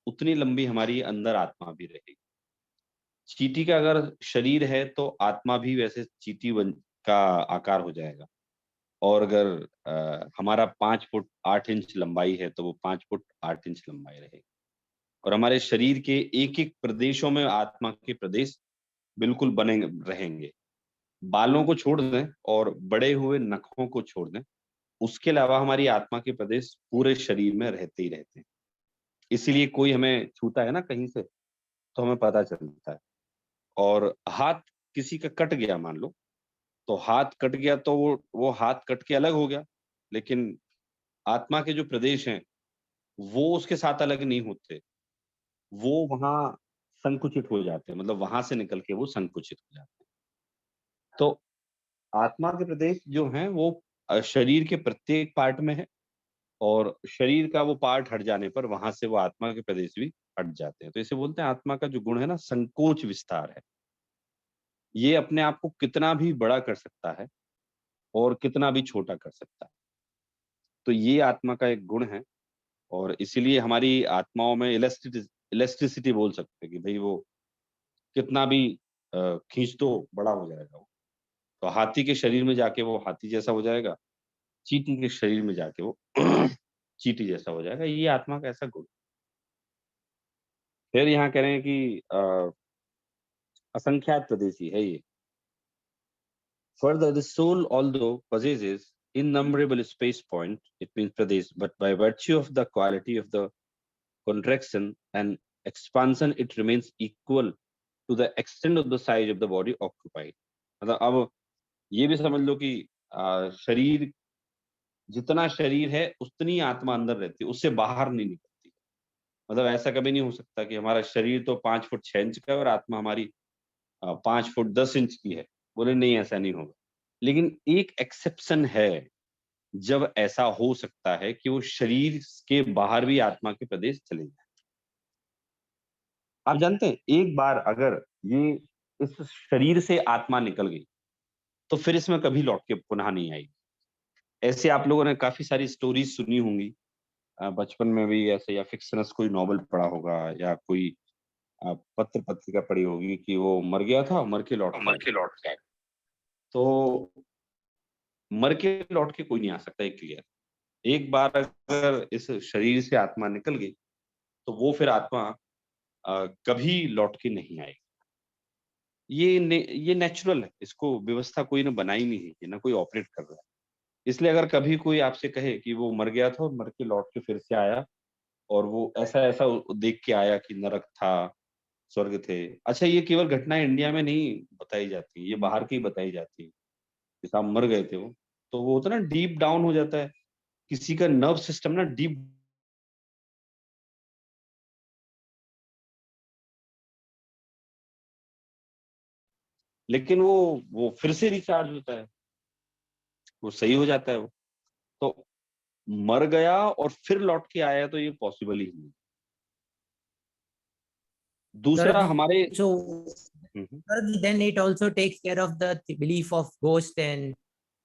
उतनी लंबी हमारी अंदर आत्मा भी रहेगी। चींटी का अगर शरीर है तो आत्मा भी वैसे चींटी का आकार हो जाएगा। और अगर हमारा 5 फुट 8 इंच लंबाई है तो वो 5 फुट 8 इंच लंबाई रहेगी। और हमारे शरीर के एक-एक प्रदेशों में आत्मा के प्रदेश बिल्कुल बने रहेंगे। बालों को छोड़ दें और बड़े हुए नखों को छोड़ दें, उसके अलावा हमारी आत्मा के प्रदेश पूरे शरीर में रहते ही रहते हैं। इसीलिए कोई हमें छूता है ना कहीं से, तो हमें पता चलता है। और हाथ किसी का कट गया मान लो, तो हाथ कट गया तो वो हाथ कट के अलग हो गया, लेकिन आत्मा के जो प्रदेश हैं, वो उसके साथ अलग नहीं होते। वो वहाँ संकुचित हो जाते हैं, मतलब वहाँ से निकल के वो संकुचित हो जाते हैं। तो आत्मा के प्रदेश जो हैं वो शरीर के प्रत्येक पार्ट में है और शरीर का वो पार्ट हट जाने पर वहाँ से वो आत्मा के प्रदेश भी हट जाते हैं। तो इसे बोलते हैं आत्मा का जो गुण है ना संकोच विस्तार है। ये अपने आप को कितना भी बड़ा कर सकता है और कितना भी छोटा कर सकता है। तो ये आत्मा का एक गुण है और इसीलिए हमारी आत्माओं में इलास्टिसिटी बोल सकते हैं कि भई वो कितना भी खींच दो बड़ा हो जाएगा वो। तो हाथी के शरीर में जाके वो हाथी जैसा हो जाएगा, चींटी के शरीर में जाके वो चींटी जैसा हो जाएगा, ये आत्मा का ऐसा गुण। फिर यहाँ कह रहे हैं कि असंख्यात प्रदेशी है ये। Further, the soul, although possesses innumerable space point, it means pradesh, but by virtue of the quality of the contraction and expansion, it remains equal to the extent of the size of the body occupied. मतलब अब ये भी समझ लो कि शरीर जितना शरीर है उतनी आत्मा अंदर रहती है, उससे बाहर नहीं निकलती। मतलब ऐसा कभी नहीं हो सकता कि हमारा शरीर तो 5 फुट 6 इंच का है और आत्मा हमारी 5 फुट 10 इंच की है। बोले नहीं ऐसा नहीं होगा। लेकिन एक एक्सेप्शन है, जब ऐसा हो सकता है कि वो शरीर के बाहर भी आत्मा के प्रदेश चले जाए। आप जानते हैं एक बार अगर ये इस शरीर से आत्मा निकल गई, तो फिर इसमें कभी लौट के पुनः नहीं आएगी। ऐसे आप लोगों ने काफ़ी सारी स्टोरीज़ सुनी होंगी बचपन में भी ऐसे या फिक्शनस कोई नॉवल पढ़ा होगा या कोई पत्र-पत्रिका पढ़ी होगी कि वो मर गया था, मर के लौट के आया। तो मर के लौट के कोई नहीं आ सकता, ये क्लियर। एक बार अगर इस शरीर से आत्मा निकल गई, तो वो फिर आत्मा कभी लौट के नहीं आएगी। ये नेचुरल है, इसको व्यवस्था कोई ने बनाई नहीं है, ये ना कोई ऑपरेट कर रहा है। इसलिए अगर कभी कोई आपसे कहे कि वो मर गया था और मर के लौट के फिर से आया और वो ऐसा-ऐसा देख के आया कि नरक था, स्वर्ग थे। अच्छा ये केवल घटनाएँ इंडिया में नहीं बताई जाती, ये बाहर की बताई जाती है। कि साहब मर गए थे वो, तो वो होता है ना डीप डाउन हो जाता है। किसी का नर्व सिस्टम ना डीप लेकिन वो फिर से रिचार्ज होता है, वो सही हो जाता है वो। तो मर गया और फिर लौट के आया तो ये पॉसिबल ही नहीं। दूसरा हमारे So hmm, hmm. then it also takes care of the belief of ghost and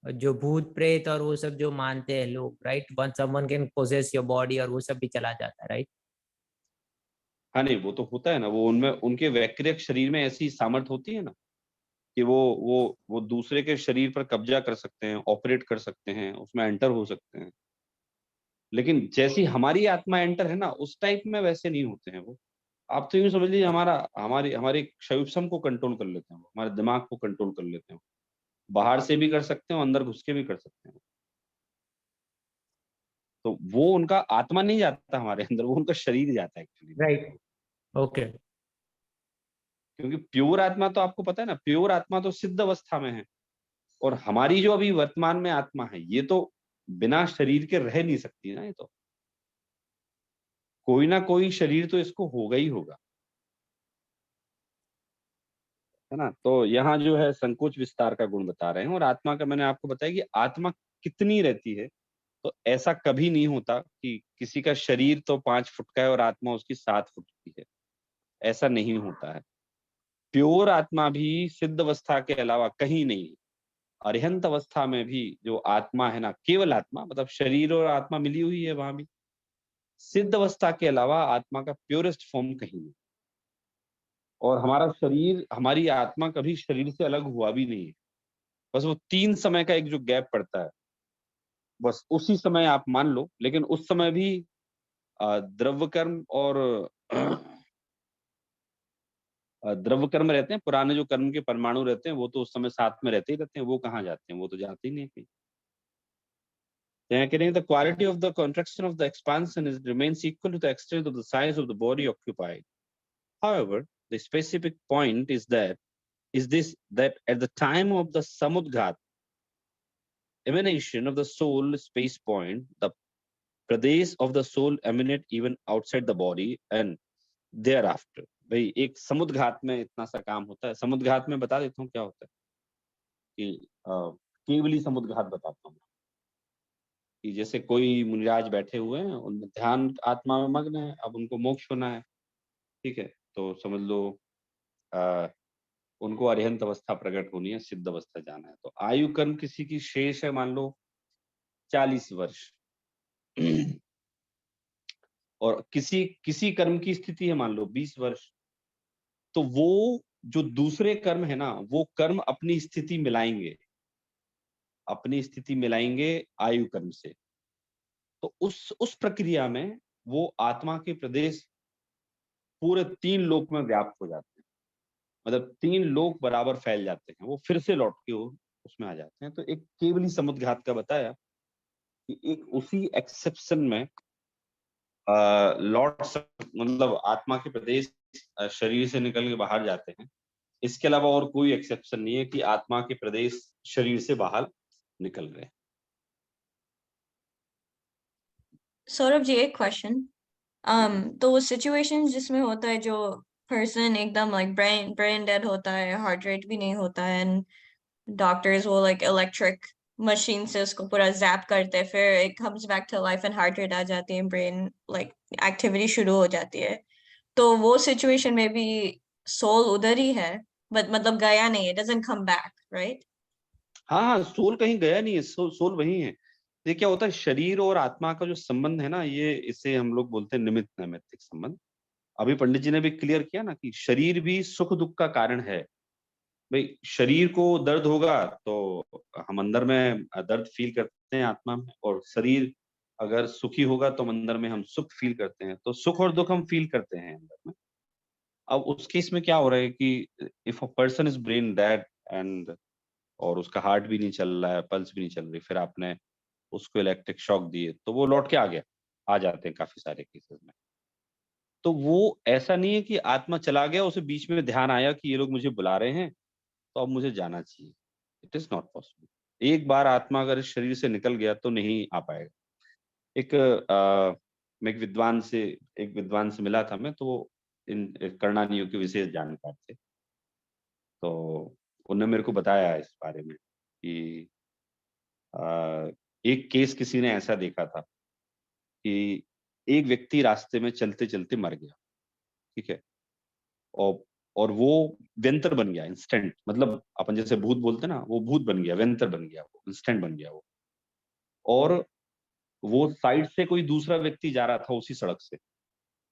जो भूत प्रेत और वो सब जो मानते हैं लोग, right? Once someone can possess your body और वो सब भी चला जाता है, राइट? हाँ, नहीं वो तो होता है ना, वो उनमें उनके वैक्रियक शरीर में ऐसी सामर्थ होती है ना, कि वो दूसरे के शरीर पर कब्ज़ा कर सकते हैं, ऑपरेट कर सकते हैं, उसमें एंटर हो सकते हैं। लेकिन जैसी हमारी आत्मा एंटर है ना, उस टाइप में वैसे नहीं होते हैं वो। आप तो यूँ समझ लीजिए हमारे क्षयुत्सम को कंट्रोल कर लेते हैं वो, हमारे दिमाग को कंट्रोल कर लेते हैं। बाहर से भी कर सकते हैं और अंदर घुस के भी कर सकते हैं। तो वो उनका आत्मा नहीं जाता हमारे अंदर, वो उनका शरीर जाता है एक्चुअली। राइट, ओके, क्योंकि प्योर आत्मा तो आपको पता है ना, प्योर आत्मा तो सिद्ध अवस्था में है, और हमारी जो अभी वर्तमान में आत्मा है ये तो बिना शरीर के रह नहीं सकती ना, ये तो कोई ना कोई शरीर तो इसको होगा ही होगा, है ना। तो यहाँ जो है संकोच विस्तार का गुण बता रहे हैं, और आत्मा का मैंने आपको बताया कि आत्मा कितनी रहती है। तो ऐसा कभी नहीं होता कि किसी का शरीर तो 5 फुट का है और आत्मा उसकी 7 फुट की है, ऐसा नहीं होता है। प्योर आत्मा भी सिद्ध अवस्था के अलावा कहीं नहीं है। अरिहंत अवस्था में भी जो आत्मा है ना, केवल आत्मा, मतलब शरीर और आत्मा मिली हुई है वहां भी, सिद्ध अवस्था के अलावा आत्मा का प्योरेस्ट फॉर्म कहीं नहीं। और हमारा शरीर, हमारी आत्मा कभी शरीर से अलग हुआ भी नहीं है। बस वो 3 समय का एक जो गैप पड़ता है, बस उसी समय आप मान लो, लेकिन उस समय भी द्रव्य कर्म और द्रव्य कर्म रहते हैं, पुराने जो कर्म के परमाणु रहते हैं वो तो उस समय साथ में रहते ही रहते हैं, वो कहाँ जाते हैं, वो तो जाते ही नहीं कहीं। The quality of the contraction of the expansion remains equal to the extent of the size of the body occupied. However, the specific point is that at the time of the samudghat, emanation of the soul space point, the pradesh of the soul emanate even outside the body and thereafter. भाई एक समुद्घात में इतना सा काम होता है। समुद्घात में बता देता हूँ क्या होता है कि केवली समुद्घात बताता हूँ कि जैसे कोई मुनिराज बैठे हुए हैं, उनमें ध्यान आत्मा में मग्न है, अब उनको मोक्ष होना है, ठीक है, तो समझ लो उनको अरिहंत अवस्था प्रकट होनी है, सिद्ध अवस्था जाना है। तो आयु कर्म किसी की शेष है मान लो 40 वर्ष और किसी किसी कर्म की स्थिति है मान लो 20 वर्ष, तो वो जो दूसरे कर्म है ना, वो कर्म अपनी स्थिति मिलाएंगे आयु कर्म से। तो उस प्रक्रिया में वो आत्मा के प्रदेश पूरे 3 लोक में व्याप्त हो जाते हैं, मतलब 3 लोक बराबर फैल जाते हैं, वो फिर से लौट के उसमें आ जाते हैं। तो एक केवली समुद्घात का बताया कि एक उसी एक्सेप्शन में मतलब आत्मा के प्रदेश शरीर से निकल के बाहर जाते हैं। इसके अलावा और कोई एक्सेप्शन नहीं है कि आत्मा के प्रदेश शरीर से बाहर निकल रहे हैं। सौरभ जी, एक क्वेश्चन। तो सिचुएशन जिसमें होता है जो पर्सन एकदम लाइक ब्रेन डेड होता है, हार्ट रेट भी नहीं होता है, एंड डॉक्टर्स वो लाइक इलेक्ट्रिक मशीन से उसको पूरा जैप करते हैं, फिर it comes back to life and heart rate आ जाती है, ब्रेन लाइक एक्टिविटी शुरू हो जाती है। तो वो सिचुएशन में भी सोल उधर ही है, बट मतलब गया नहीं, it doesn't come back, right? हाँ हाँ, सोल कहीं गया नहीं है, सोल वही है। ये क्या होता है, शरीर और आत्मा का जो संबंध है ना, ये इसे हम लोग बोलते हैं निमित्त नैमित्तिक संबंध। अभी पंडित जी ने भी क्लियर किया ना कि शरीर भी सुख दुख का कारण है। भाई शरीर को दर्द होगा तो हम अंदर में दर्द फील करते हैं आत्मा में, और शरीर अगर सुखी होगा तो अंदर में हम सुख फील करते हैं। तो सुख और दुख हम फील करते हैं अंदर में। अब उस केस में क्या हो रहा है कि if a person is brain dead and और उसका हार्ट भी नहीं चल रहा है, पल्स भी नहीं चल रही, फिर आपने उसको इलेक्ट्रिक शॉक दिए तो वो लौट के आ जाते हैं काफी सारे केसेस में। तो वो ऐसा नहीं है कि आत्मा चला गया, उसे बीच में ध्यान आया कि ये लोग मुझे बुला रहे हैं तो अब मुझे जाना चाहिए। It is not possible. एक बार आत्मा अगर इस शरीर से निकल गया तो नहीं आ पाएगा। मैं एक विद्वान से मिला था मैं, तो वो इन कर्णानियों के विशेष जानकार थे। तो उन्होंने मेरे को बताया इस बारे में कि एक केस किसी ने ऐसा देखा था कि एक व्यक्ति रास्ते में चलते चलते मर गया, ठीक है, और और वो व्यंतर बन गया इंस्टेंट, मतलब अपन जैसे भूत बोलते हैं ना, वो भूत बन गया, व्यंतर बन गया, वो इंस्टेंट बन गया वो। और वो साइड से कोई दूसरा व्यक्ति जा रहा था उसी सड़क से,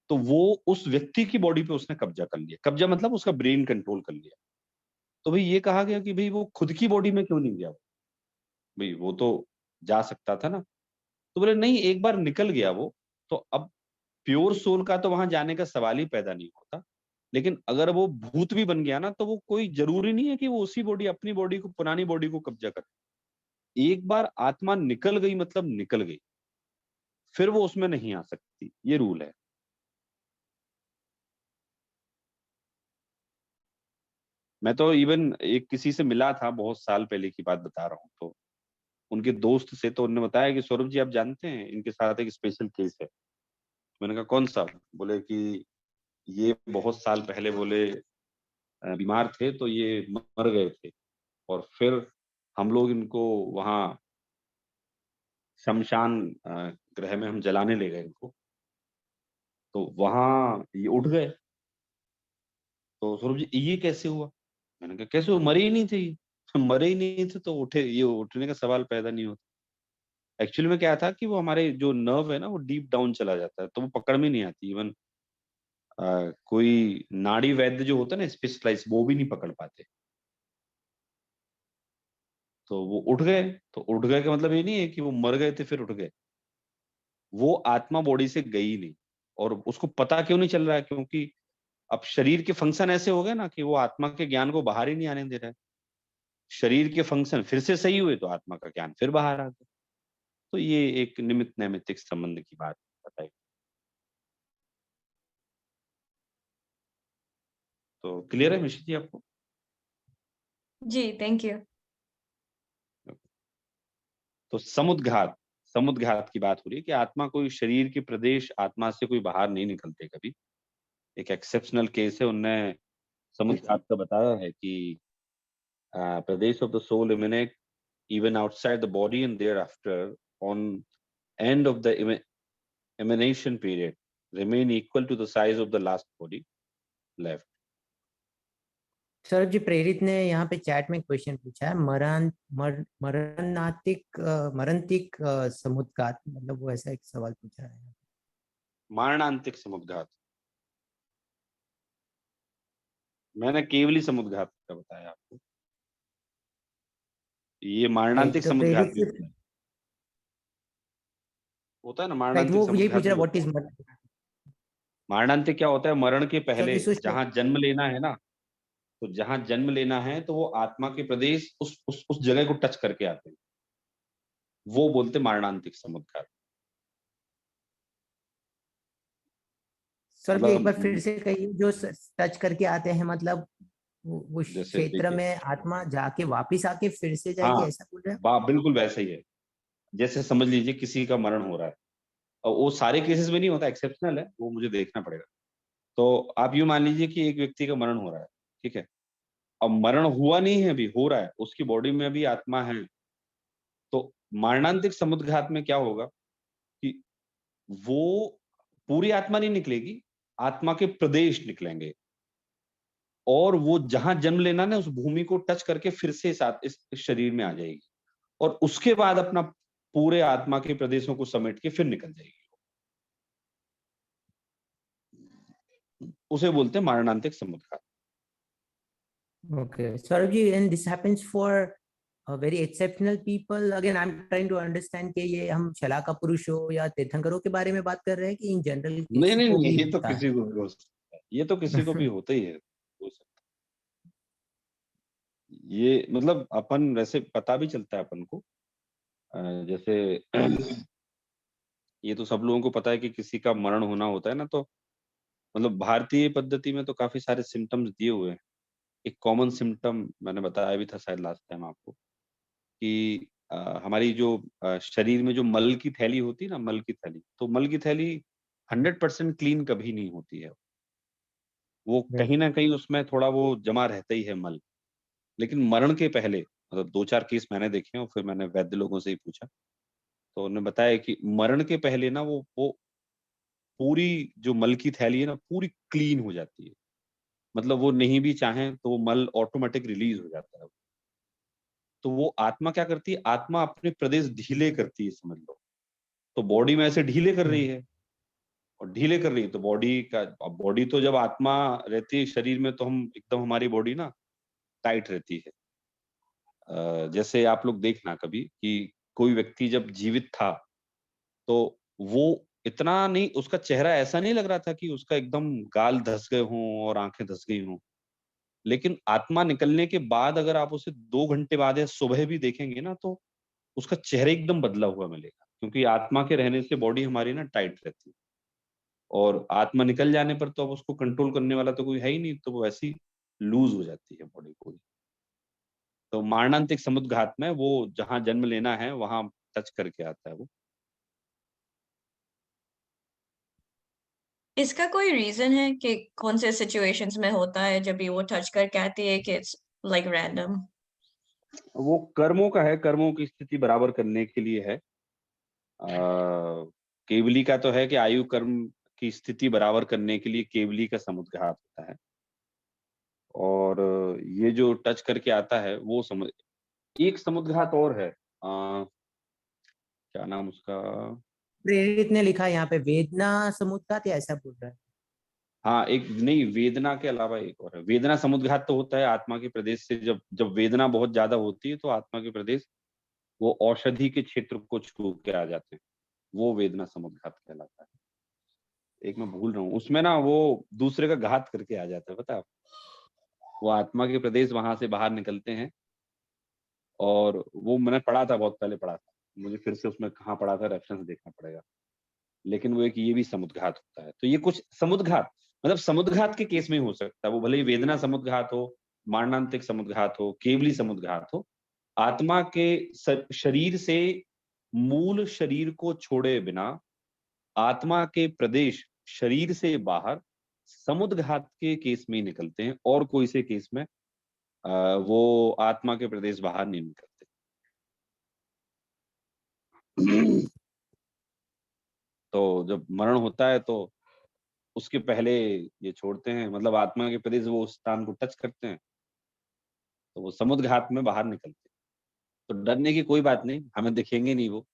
तो वो उस व्यक्ति की बॉडी पे उसने कब्जा कर लिया। कब्जा मतलब उसका ब्रेन कंट्रोल कर लिया। तो भाई ये कहा गया कि भाई वो खुद की बॉडी में क्यों नहीं गया, भाई वो तो जा सकता था ना। तो बोले नहीं, एक बार निकल गया वो, तो अब प्योर सोल का तो वहां जाने का सवाल ही पैदा नहीं होता। लेकिन अगर वो भूत भी बन गया ना, तो वो कोई जरूरी नहीं है कि वो उसी बॉडी, अपनी बॉडी को, पुरानी बॉडी को कब्जा करे। एक बार आत्मा निकल गई मतलब निकल गई, फिर वो उसमें नहीं आ सकती, ये रूल है। मैं तो इवन एक किसी से मिला था, बहुत साल पहले की बात बता रहा हूँ, तो उनके दोस्त से, तो उन्होंने बताया कि सौरभ जी आप जानते हैं इनके साथ एक स्पेशल केस है। मैंने कहा कौन सा? बोले कि ये बहुत साल पहले बोले बीमार थे तो ये मर गए थे, और फिर हम लोग इनको वहाँ शमशान गृह में हम जलाने ले गए इनको, तो वहाँ ये उठ गए। तो सौरभ जी ये कैसे हुआ? मैंने कहा कैसे हुआ, मरे ही नहीं थे ये। मरे ही नहीं थे तो उठे, ये उठने का सवाल पैदा नहीं होता। एक्चुअली में क्या था कि वो हमारे जो नर्व है ना वो डीप डाउन चला जाता है, तो वो पकड़ में नहीं आती। इवन कोई नाड़ी वैद्य जो होता है ना स्पेशलाइज, वो भी नहीं पकड़ पाते। तो वो उठ गए, तो उठ गए का मतलब ये नहीं है कि वो मर गए थे फिर उठ गए। वो आत्मा बॉडी से गई नहीं, और उसको पता क्यों नहीं चल रहा है? क्योंकि अब शरीर के फंक्शन ऐसे हो गए ना कि वो आत्मा के ज्ञान को बाहर ही नहीं आने दे रहा है। शरीर के फंक्शन फिर से सही हुए तो आत्मा का ज्ञान फिर बाहर आ गया। तो ये एक निमित्त नैमित्तिक संबंध की बात बताई। तो क्लियर है मिश्र जी आपको? जी, थैंक यू। तो समुद्घात, समुद्घात की बात हो रही है कि आत्मा कोई शरीर के प्रदेश आत्मा से कोई बाहर नहीं निकलते कभी। एक एक्सेप्शनल केस है, उनने समुद्घात का बताया है कि pradesh of the soul emanate even outside the body and thereafter on end of the emanation period remain equal to the size of the last body left. Saurabh ji, Prerit ने यहाँ पे चैट में क्वेश्चन पूछा है, मरणतिक समुद्घात, मतलब वो ऐसा एक सवाल पूछा है। मारणांतिक समुद्घात, मैंने केवली समुद्घात का बताया आपको। ये मारणांतिक तो समुद्घात प्रेरित भी होता है ना, राइट, मारणांतिक वो यही समुद्घात पूछ रहा भी है व्हाट होता इज है। मारणांतिक क्या होता है? मरण के पहले सर जहां जन्म लेना है ना, तो जहां जन्म लेना है तो वो आत्मा के प्रदेश उस जगह को टच करके आते हैं, वो बोलते मारणांतिक समुद्घात। सर जी एक बार फिर मतलब से कहिए, जो टच करके आते हैं, मतलब वो जैसे क्षेत्र देखिए, में आत्मा जाके वापिस आके फिर से जाएगी, हाँ, ऐसा बोल रहे हैं? बिल्कुल वैसा ही है। जैसे समझ लीजिए किसी का मरण हो रहा है, और वो सारे केसेस में नहीं होता, एक्सेप्शनल है, वो मुझे देखना पड़ेगा। तो आप यूँ मान लीजिए कि एक व्यक्ति का मरण हो रहा है, ठीक है? अब मरण हुआ नहीं है, अभी हो रहा है, उसकी बॉडी में अभी आत्मा है। तो मारणांतिक समुद्घात में क्या होगा कि वो पूरी आत्मा नहीं निकलेगी, आत्मा के प्रदेश निकलेंगे, और वो जहां जन्म लेना ना उस भूमि को टच करके फिर से इस शरीर में आ जाएगी, और उसके बाद अपना पूरे आत्मा के प्रदेशों को समेट के फिर निकल जाएगी। उसे बोलते हैं मारणांतिक समुद्घात। Okay, Saurabh ji, and this happens for very exceptional people. Again, I'm trying to understand कि ये हम शलाका पुरुषों या तीर्थंकरों के बारे में बात कर रहे हैं कि इन जनरल नहीं किसी नहीं को नहीं, भी ये तो होता है? किसी को भी हो सकता है, ये तो किसी को भी होता ही है, हो सकता है। ये मतलब अपन वैसे पता भी चलता है अपन को, जैसे ये तो सब लोगों को पता है कि किसी का मरण होना होता है ना, तो मतलब भारतीय पद्धति में तो काफी सारे सिम्टम्स दिए हुए हैं। एक कॉमन सिम्टम मैंने बताया भी था शायद लास्ट टाइम आपको, कि हमारी जो शरीर में जो मल की थैली होती है ना, मल की थैली, तो मल की थैली 100% क्लीन कभी नहीं होती है। वो कहीं ना कहीं उसमें थोड़ा वो जमा रहता ही है मल। लेकिन मरण के पहले, मतलब 2-4 केस मैंने देखे हैं और फिर मैंने वैद्य लोगों से ही पूछा, तो उन्होंने बताया कि मरण के पहले ना वो पूरी जो मल की थैली है ना पूरी क्लीन हो जाती है। मतलब वो नहीं भी चाहें तो वो मल ऑटोमेटिक रिलीज हो जाता है। तो वो आत्मा क्या करती है? आत्मा अपने प्रदेश ढीले करती है, समझ लो। तो बॉडी में ऐसे ढीले कर रही है, और ढीले कर रही है तो बॉडी का, अब बॉडी तो जब आत्मा रहती है शरीर में तो हम एकदम, हमारी बॉडी ना टाइट रहती है। जैसे आप लोग देखना कभी कि कोई व्यक्ति जब जीवित था तो वो इतना नहीं, उसका चेहरा ऐसा नहीं लग रहा था कि उसका एकदम गाल धस गए हों और आंखें धस गई हों। लेकिन आत्मा निकलने के बाद अगर आप उसे 2 घंटे बाद या सुबह भी देखेंगे ना, तो उसका चेहरा एकदम बदला हुआ मिलेगा। क्योंकि आत्मा के रहने से बॉडी हमारी ना टाइट रहती है, और आत्मा निकल जाने पर तो अब उसको कंट्रोल करने वाला तो कोई है ही नहीं, तो वो ऐसी लूज हो जाती है बॉडी पूरी। तो मारणांतिक समुद्घात में वो जहाँ जन्म लेना है वहां टच करके आता है वो। इसका कोई रीजन है कि कौन से सिचुएशंस में होता है जब ये वो टच करके आती है कि इट्स लाइक रैंडम? वो कर्मों का है, कर्मों की स्थिति बराबर करने के लिए है। केवली का तो है कि आयु कर्म की स्थिति बराबर करने के लिए केवली का समुद्घात होता है, और ये जो टच करके आता है वो एक समुद्घात और है, क्या नाम उसका? प्रेरित ने लिखा है यहाँ पे वेदना समुद्घात या ऐसा बोल रहा है। हाँ, एक नहीं, वेदना के अलावा एक और है। वेदना समुद्घात तो होता है आत्मा के प्रदेश से, जब जब वेदना बहुत ज्यादा होती है तो आत्मा के प्रदेश वो औषधि के क्षेत्र को छू के आ जाते हैं, वो वेदना समुद्घात कहलाता है। एक मैं भूल रहा हूँ, उसमें ना वो दूसरे का घात करके आ जाता है, पता है आपको? वो आत्मा के प्रदेश वहां से बाहर निकलते हैं, और वो मैंने पढ़ा था, बहुत पहले पढ़ा था, मुझे फिर से उसमें कहाँ पढ़ा था रेफरेंस देखना पड़ेगा, लेकिन वो एक ये भी समुद्घात होता है। तो ये कुछ समुद्घात, मतलब समुद्घात के केस में हो सकता है, वो भले ही वेदना समुद्घात हो, मारणांतिक समुद्घात हो, केवली समुद्घात हो, आत्मा के शरीर से मूल शरीर को छोड़े बिना आत्मा के प्रदेश शरीर से बाहर समुद्घात के केस में ही निकलते हैं, और कोई से केस में वो आत्मा के प्रदेश बाहर नहीं निकलते। तो जब मरण होता है तो उसके पहले ये छोड़ते हैं, मतलब आत्मा के प्रदेश वो उस स्थान को टच करते हैं, तो वो समुद्घात में बाहर निकलते हैं। तो डरने की कोई बात नहीं, हमें दिखेंगे नहीं वो,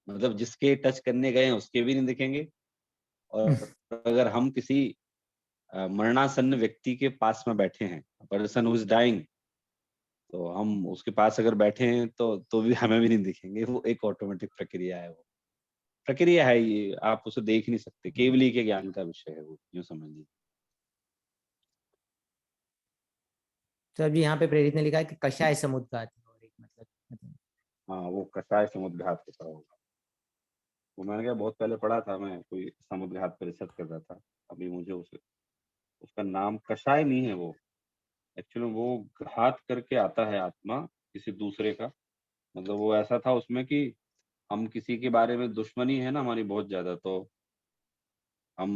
मतलब जिसके टच करने गए हैं उसके भी नहीं दिखेंगे, और अगर हम किसी मरणासन्न व्यक्ति के पास में बैठे हैं, पर्सन हु इज डाइंग, तो हम उसके पास अगर बैठे हैं तो भी हमें भी नहीं दिखेंगे। वो एक ऑटोमेटिक प्रक्रिया है, वो प्रक्रिया है, ये आप उसे देख नहीं सकते, केवली के ज्ञान का विषय है वो, यूँ समझ लीजिए। तो अभी यहाँ पे प्रेरित ने लिखा है कि कषाय समुद्घात है, और एक मतलब हाँ, वो कषाय समुद्घात होता होगा। वो मैंने क्या बहुत पहले पढ़ा था, मैं कोई समुद्घात पर रिसर्च कर रहा था, अभी मुझे उसका नाम कषाय नहीं है वो, एक्चुअली वो घात करके आता है आत्मा किसी दूसरे का, मतलब वो ऐसा था उसमें कि हम किसी के बारे में दुश्मनी है ना हमारी बहुत ज्यादा, तो हम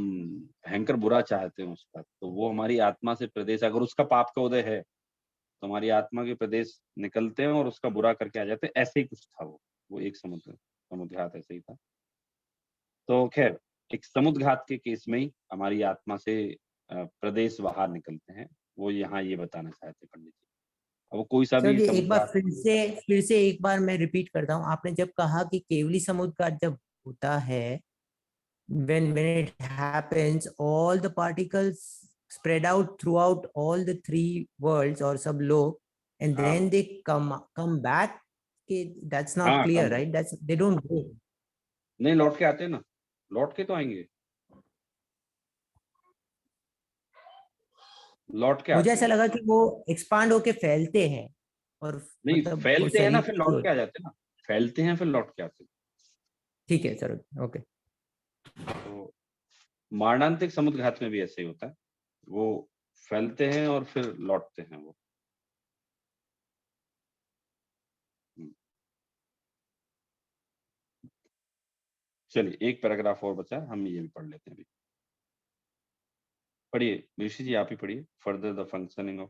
भयंकर बुरा चाहते हैं उसका, तो वो हमारी आत्मा से प्रदेश, अगर उसका पाप का उदय है तो हमारी आत्मा के प्रदेश निकलते हैं और उसका बुरा करके आ जाते हैं, ऐसे ही कुछ था वो एक समुद्घात ऐसे ही था। तो खैर, एक समुद्घात के केस में ही हमारी आत्मा से प्रदेश बाहर निकलते हैं, वो यहाँ ये बताना चाहते पंडित जी। अब वो कोई सा सर भी ये एक बार समुद्घात, फिर से एक बार मैं रिपीट करता हूँ। आपने जब कहा कि केवली समुद्घात जब होता है, when it happens, all the particles spread out throughout all the three worlds or sublok, and then they come back. Okay, that's not हाँ clear, come, right? That's they don't go. नहीं लौट के आते हैं ना, लौट के तो आएंगे, लौट के मुझे आते ऐसा हैं। लगा कि वो एक्सपांड होके फैलते हैं, और नहीं, मतलब वो फैलते हैं ना शरीर फिर लौट के आ जाते हैं ना, फैलते हैं फिर लौट के आते हैं। ठीक है सर, ओके। तो मारणांतिक समुद्घात में भी ऐसे ही होता है, वो फैलते हैं और फिर लौटते हैं वो। चलिए एक पैराग्राफ और बचा है, हम ये भी पढ़ लेते हैं अभी। पढ़िए ऋषि जी, आप ही पढ़िए, फर्दर द फंक्शनिंग ऑफ।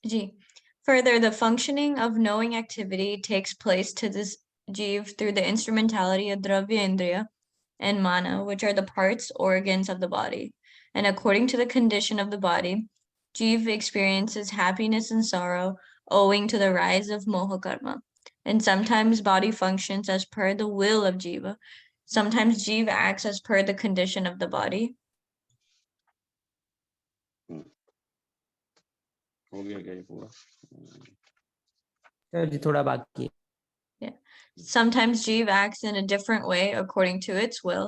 जी. Further, the functioning of knowing activity takes place to this jiv through the instrumentality of dravya indriya and mana, which are the parts, organs of the body. And according to the condition of the body, jiv experiences happiness and sorrow owing to the rise of moha karma. And sometimes body functions as per the will of jiva. Sometimes jiva acts as per the condition of the body. हो गया क्या ये पूरा? Sir जी थोड़ा बाकी है। Sometimes jiva acts in a different way according to its will,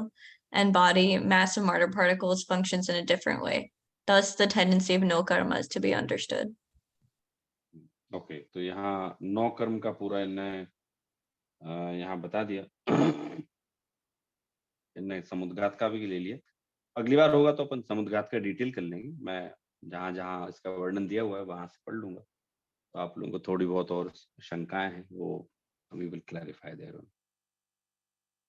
and body, mass of matter particles functions in a different way. Thus, the tendency of no karma is to be understood. Okay, तो यहाँ 9 कर्म का पूरा इन्हें यहाँ बता दिया। इनने समुद्घात का भी ले लिया। अगली बार होगा तो अपन समुद्घात का डिटेल कर लेंगे। मैं जहाँ जहाँ इसका वर्णन दिया हुआ है वहां से पढ़ लूंगा, तो आप लोगों को थोड़ी बहुत और शंकाएं हैं वो वी विल क्लैरिफाई देयर।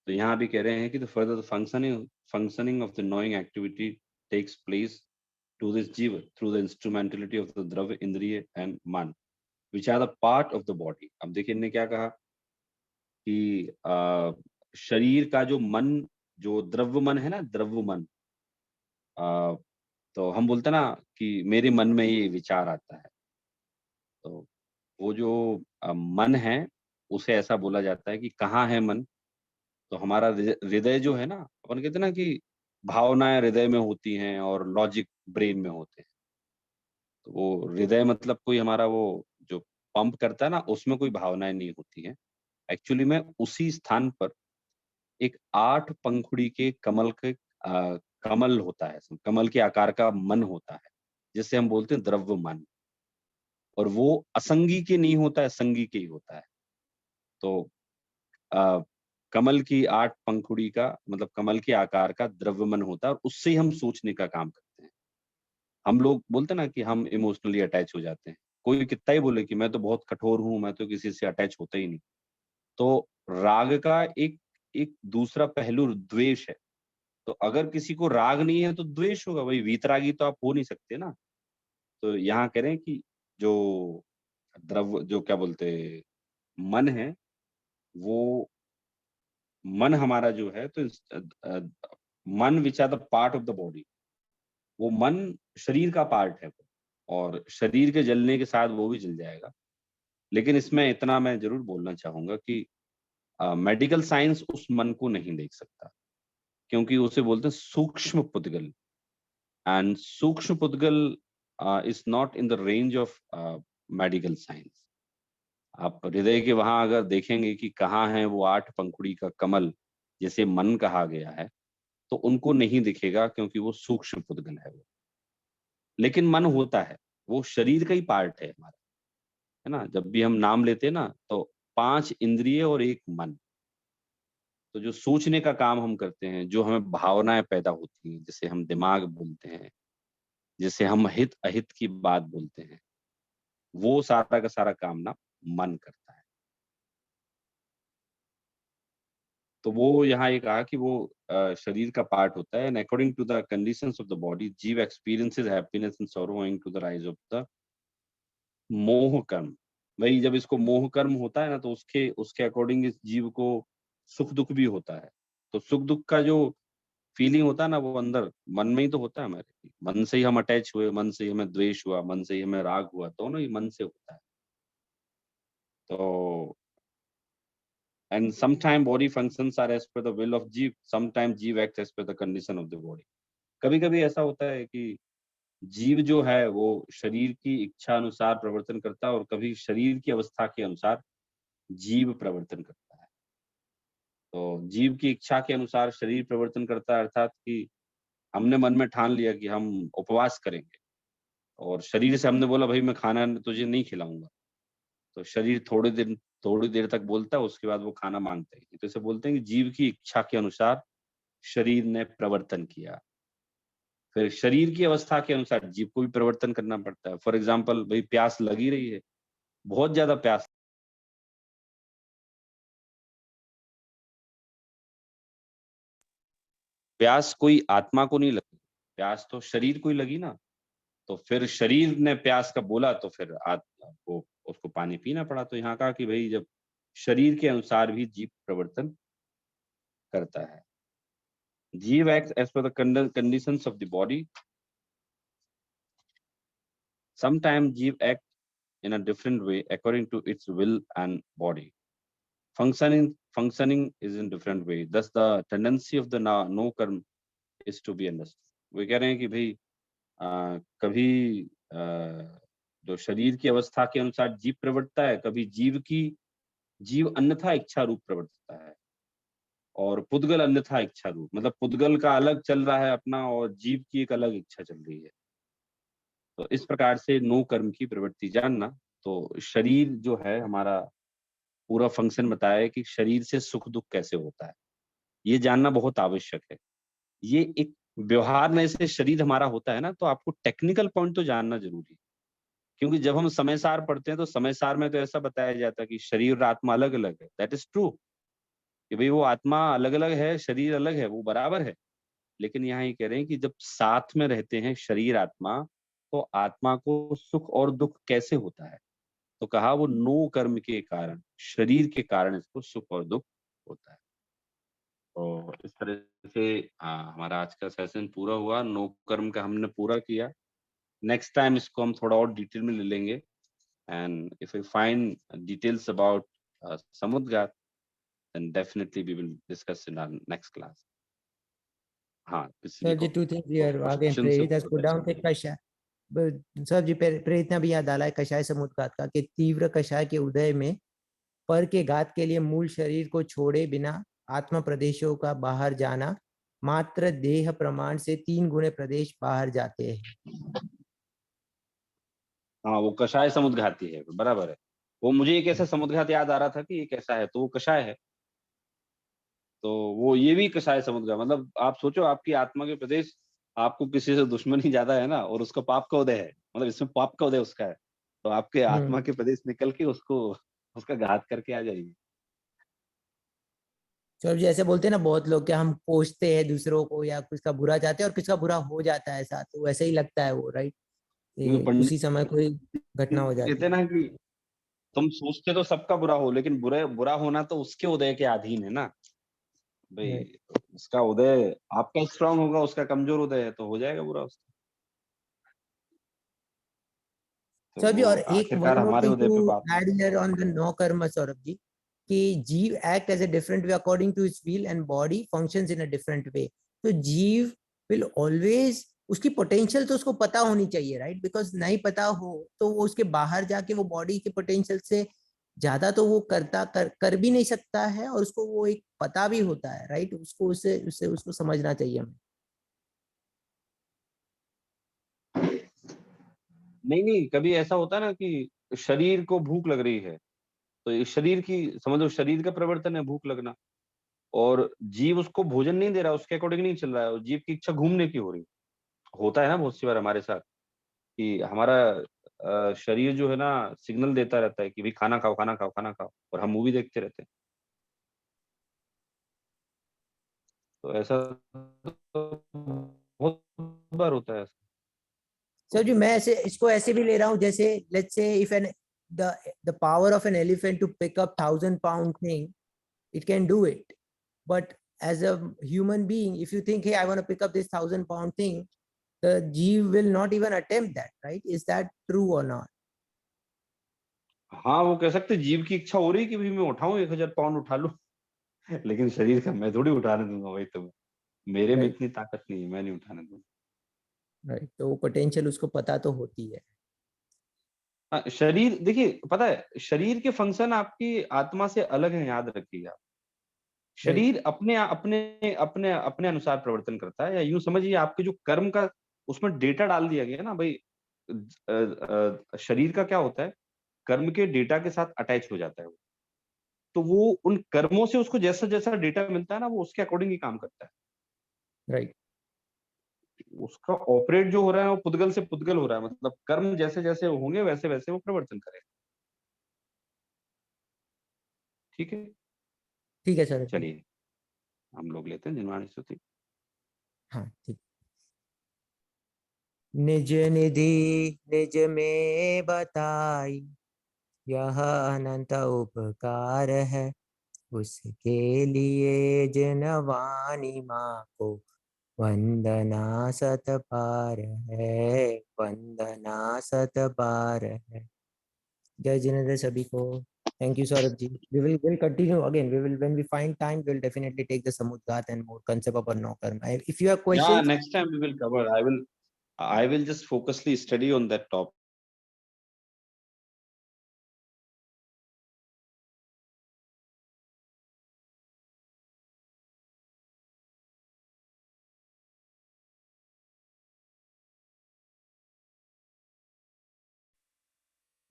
तो यहाँ भी कह रहे हैं कि the further the functioning of the knowing activity takes place to this जीव through the instrumentality of the द्रव्य इंद्रिय एंड मन which are the part of the body. अब देखिए इन्होंने क्या कहा कि शरीर का जो मन, जो द्रव्य मन है ना, द्रव्य मन, तो हम बोलते हैं ना कि मेरे मन में ये विचार आता है, तो वो जो मन है उसे ऐसा बोला जाता है कि कहाँ है मन। तो हमारा हृदय जो है ना, अपन कहते हैं ना कि भावनाएं हृदय में होती हैं और लॉजिक ब्रेन में होते हैं। तो वो हृदय मतलब कोई हमारा वो जो पंप करता है ना, उसमें कोई भावनाएं नहीं होती हैं। एक्चुअली में उसी स्थान पर एक 8 पंखुड़ी के कमल के कमल होता है, कमल के आकार का मन होता है, जिसे हम बोलते हैं द्रव्य मन। और वो असंगी के नहीं होता है, संगी के ही होता है। तो अ, कमल की 8 पंखुड़ी का मतलब कमल के आकार का द्रव्य मन होता है और उससे ही हम सोचने का काम करते हैं। हम लोग बोलते हैं ना कि हम इमोशनली अटैच हो जाते हैं। कोई कितना ही बोले कि मैं तो बहुत कठोर हूँ, मैं तो किसी से अटैच होता ही नहीं। तो राग का एक एक दूसरा पहलू द्वेष है। तो अगर किसी को राग नहीं है तो द्वेष होगा, भाई वीतरागी तो आप हो नहीं सकते ना। तो यहाँ कह रहे हैं कि जो द्रव्य जो क्या बोलते हैं, मन है, वो मन हमारा जो है तो मन which are the part of the body, वो मन शरीर का पार्ट है और शरीर के जलने के साथ वो भी जल जाएगा। लेकिन इसमें इतना मैं जरूर बोलना चाहूंगा कि मेडिकल साइंस उस मन को नहीं देख सकता, क्योंकि उसे बोलते हैं सूक्ष्म पुद्गल, and sukshma pudgala is not in the range of medical science. आप हृदय के वहां अगर देखेंगे कि कहाँ है वो 8 पंखुड़ी का कमल जिसे मन कहा गया है, तो उनको नहीं दिखेगा, क्योंकि वो सूक्ष्म पुद्गल है वो। लेकिन मन होता है, वो शरीर का ही पार्ट है हमारा, है ना। जब भी हम नाम लेते हैं ना, तो 5 इंद्रिय और 1 मन। तो जो सोचने का काम हम करते हैं, जो हमें भावनाएं पैदा होती हैं, जिसे हम दिमाग बोलते हैं, जिसे हम हित अहित की बात बोलते हैं, वो सारा का सारा काम ना मन करता है। तो वो यहाँ ये कहा कि वो शरीर का पार्ट होता है। And according to the conditions of the body, jiva experiences happiness and sorrow owing to the rise of the moha karma. वही जब इसको मोह कर्म होता है ना, तो उसके उसके अकॉर्डिंग इस जीव को सुख दुख भी होता है। तो सुख दुख का जो फीलिंग होता है ना, वो अंदर मन में ही तो होता है हमारे। मन से ही हम अटैच हुए, मन से ही हमें द्वेष हुआ, मन से ही हमें राग हुआ, दोनों ही मन से होता है। तो and sometime body functions are as per the will of जीव, sometime जीव acts as per the condition of the body। कभी कभी ऐसा होता है कि जीव जो है वो शरीर की इच्छा अनुसार प्रवर्तन करता है, और कभी शरीर की अवस्था के अनुसार जीव प्रवर्तन करता है। तो जीव की इच्छा के अनुसार शरीर प्रवर्तन करता है, अर्थात कि हमने मन में ठान लिया कि हम उपवास करेंगे, और शरीर से हमने बोला भाई मैं खाना तुझे नहीं खिलाऊंगा, तो शरीर थोड़ी देर तक बोलता है, उसके बाद वो खाना मांगता है। तो इसे बोलते हैं कि जीव की इच्छा के अनुसार शरीर ने प्रवर्तन किया। फिर शरीर की अवस्था के अनुसार जीव को भी परिवर्तन करना पड़ता है। फॉर एग्जाम्पल, भाई प्यास लगी रही है, बहुत ज्यादा प्यास, प्यास कोई आत्मा को नहीं लगी, प्यास तो शरीर को ही लगी ना। तो फिर शरीर ने प्यास का बोला, तो फिर आत्मा को उसको पानी पीना पड़ा। तो यहाँ कहा कि भाई जब शरीर के अनुसार भी जीव प्रवर्तन करता है। जीव act as per the conditions of the body. Sometime जीव act in a different way according to its will and body. Functioning is in different way. Thus, the tendency of the no karma is to be understood. वो कह रहे हैं कि भाई कभी जो शरीर की अवस्था के अनुसार जीव प्रवर्तता है, कभी जीव अन्यथा इच्छा रूप प्रवर्तता है, और पुद्गल अन्यथा इच्छा रूप, मतलब पुद्गल का अलग चल रहा है अपना, और जीव की एक अलग इच्छा चल रही है। तो इस प्रकार से नो कर्म की प्रवृत्ति जानना। तो शरीर जो है हमारा पूरा फंक्शन बताया है कि शरीर से सुख दुख कैसे होता है। ये जानना बहुत आवश्यक है। ये एक व्यवहार में से शरीर हमारा होता है ना, तो आपको टेक्निकल पॉइंट तो जानना जरूरी है। क्योंकि जब हम समय सार पढ़ते हैं तो समय सार में तो ऐसा बताया जाता है कि शरीर और आत्मा अलग अलग है। दैट इज ट्रू कि भाई वो आत्मा अलग अलग है, शरीर अलग है, वो बराबर है। लेकिन यहाँ ये कह रहे हैं कि जब साथ में रहते हैं शरीर आत्मा, तो आत्मा को सुख और दुख कैसे होता है? तो कहा वो नो कर्म के कारण, शरीर के कारण इसको सुख और दुख होता है। तो इस तरह से हमारा आज का सेशन पूरा हुआ। नो कर्म का हमने पूरा किया। नेक्स्ट टाइम इसको हम थोड़ा और डिटेल में ले लेंगे। And if you find details about samudghat, then definitely we will discuss in our next class. हाँ, किसी Sir, को जी 2 things here. Again, question Prerit has put down the कषाय. सर जी, प्रेरित ने भी यहाँ डाला है कषाय समुद्घात का, कि तीव्र कषाय के उदय में पर के घात के लिए मूल शरीर को छोड़े बिना आत्मा प्रदेशों का बाहर जाना, मात्र देह प्रमाण से 3 गुणे प्रदेश बाहर जाते हैं। हाँ, वो कषाय समुद्घाती है, बराबर है। वो मुझे एक ऐसा समुद्घात याद आ रहा था कि ये कैसा है, तो वो कषाय है। तो वो ये भी कषाय समुद्घात, मतलब आप सोचो आपकी आत्मा के प्रदेश, आपको किसी से दुश्मनी ज्यादा है ना, और उसका पाप का उदय है, मतलब इसमें पाप का उदय उसका है, तो आपके आत्मा के प्रदेश निकल के उसको उसका घात करके आ जाएगी। सर जी, ऐसे बोलते हैं ना बहुत लोग कि हम कोसते हैं दूसरों को या किसका बुरा चाहते हैं और किसका बुरा हो जाता है ऐसा, तो वैसे ही लगता है वो, राइट? क्योंकि पंडित उसी समय कोई घटना हो जाती कहते हैं है। ना कि तुम सोचते तो सबका बुरा हो, लेकिन बुरा होना तो उसके उदय के अधीन है ना भाई। Right. उसका उदय आपका स्ट्रांग होगा, उसका कमजोर उदय है, तो हो जाएगा बुरा उसका। तो सर जी, वो और एक आखिरकार वन मोर हमारे थिंग उदय टू पे बात ऐड हियर ऑन द नो कर्म, सौरभ जी, कि जीव act as a different way according to its will and body functions in a different way. तो जीव विल ऑलवेज, उसकी पोटेंशियल तो उसको पता होनी चाहिए, राइट? बिकॉज नहीं पता हो तो वो उसके बाहर जाके वो बॉडी के पोटेंशियल से ज्यादा तो वो कर भी नहीं सकता है, और उसको वो एक पता भी होता है, राइट? उसको उसे उसे उसको समझना चाहिए हमें। नहीं नहीं, कभी ऐसा होता है ना कि शरीर को भूख लग रही है, तो ये शरीर की, समझो शरीर का प्रवर्तन है भूख लगना, और जीव उसको भोजन नहीं दे रहा, उसके अकॉर्डिंग नहीं चल रहा है, और जीव की इच्छा घूमने की हो रही। होता है ना बहुत सी बार हमारे साथ कि हमारा शरीर जो है ना सिग्नल देता रहता है कि भाई खाना खाओ, खाना खाओ, खाना खाओ, और हम मूवी देखते रहते हैं। तो ऐसा तो बहुत बार होता है ऐसा। सर जी, मैं ऐसे इसको ऐसे भी ले रहा हूँ, जैसे let's say if an the power of an elephant to pick up 1000 pound thing, it can do it, but as a human being, if you think, hey, I want to pick up this 1000 pound thing, the jeev will not even attempt that, right? Is that true or not? हाँ, वो कह सकते हैं, जीव की इच्छा हो रही है कि भाई मैं उठाऊं, 1000 पाउंड उठा लूं। लेकिन शरीर का मैं थोड़ी उठाने दूंगा भाई, तुम्हें मेरे में Right, इतनी ताकत नहीं है, मैं नहीं उठाने दूंगा। right. तो वो पोटेंशियल उसको पता तो होती है। शरीर देखिए, पता है शरीर के फंक्शन आपकी आत्मा से अलग है, याद रखिएगा। राइट, शरीर अपने अपने अपने अपने अनुसार प्रवर्तन करता है, या यूं समझिए आपके जो कर्म का उसमें डेटा डाल दिया गया ना भाई। शरीर का क्या होता है, कर्म के डेटा के साथ अटैच हो जाता है वो। तो वो उन कर्मों से उसको जैसा जैसा डेटा मिलता है ना, वो उसके अकॉर्डिंग ही काम करता है। राइट। उसका ऑपरेट जो हो रहा है वो पुद्गल से पुद्गल हो रहा है, मतलब कर्म जैसे जैसे होंगे वैसे वैसे वो प्रवर्तन करेगा। ठीक है, ठीक है सर जी। चलिए हम लोग लेते हैं जिनवाणी स्तुति। हाँ, ठीक। निज निधि निज में बताई, यह अनंत उपकार है, उसके लिए जनवाणी माँ को वंदना सत बार है, वंदना सत बार है। जय जिनेंद्र सभी को। Thank you, Saurabh ji. We will continue again. We will, when we find time, we'll definitely take the Samudgat and more concept about no karma. If you have Yeah, questions, next time we will cover. I will just focusly study on that topic.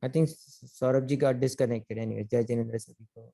I think Saurabh ji got disconnected anyway. Jai Jinendra Sabhi ko.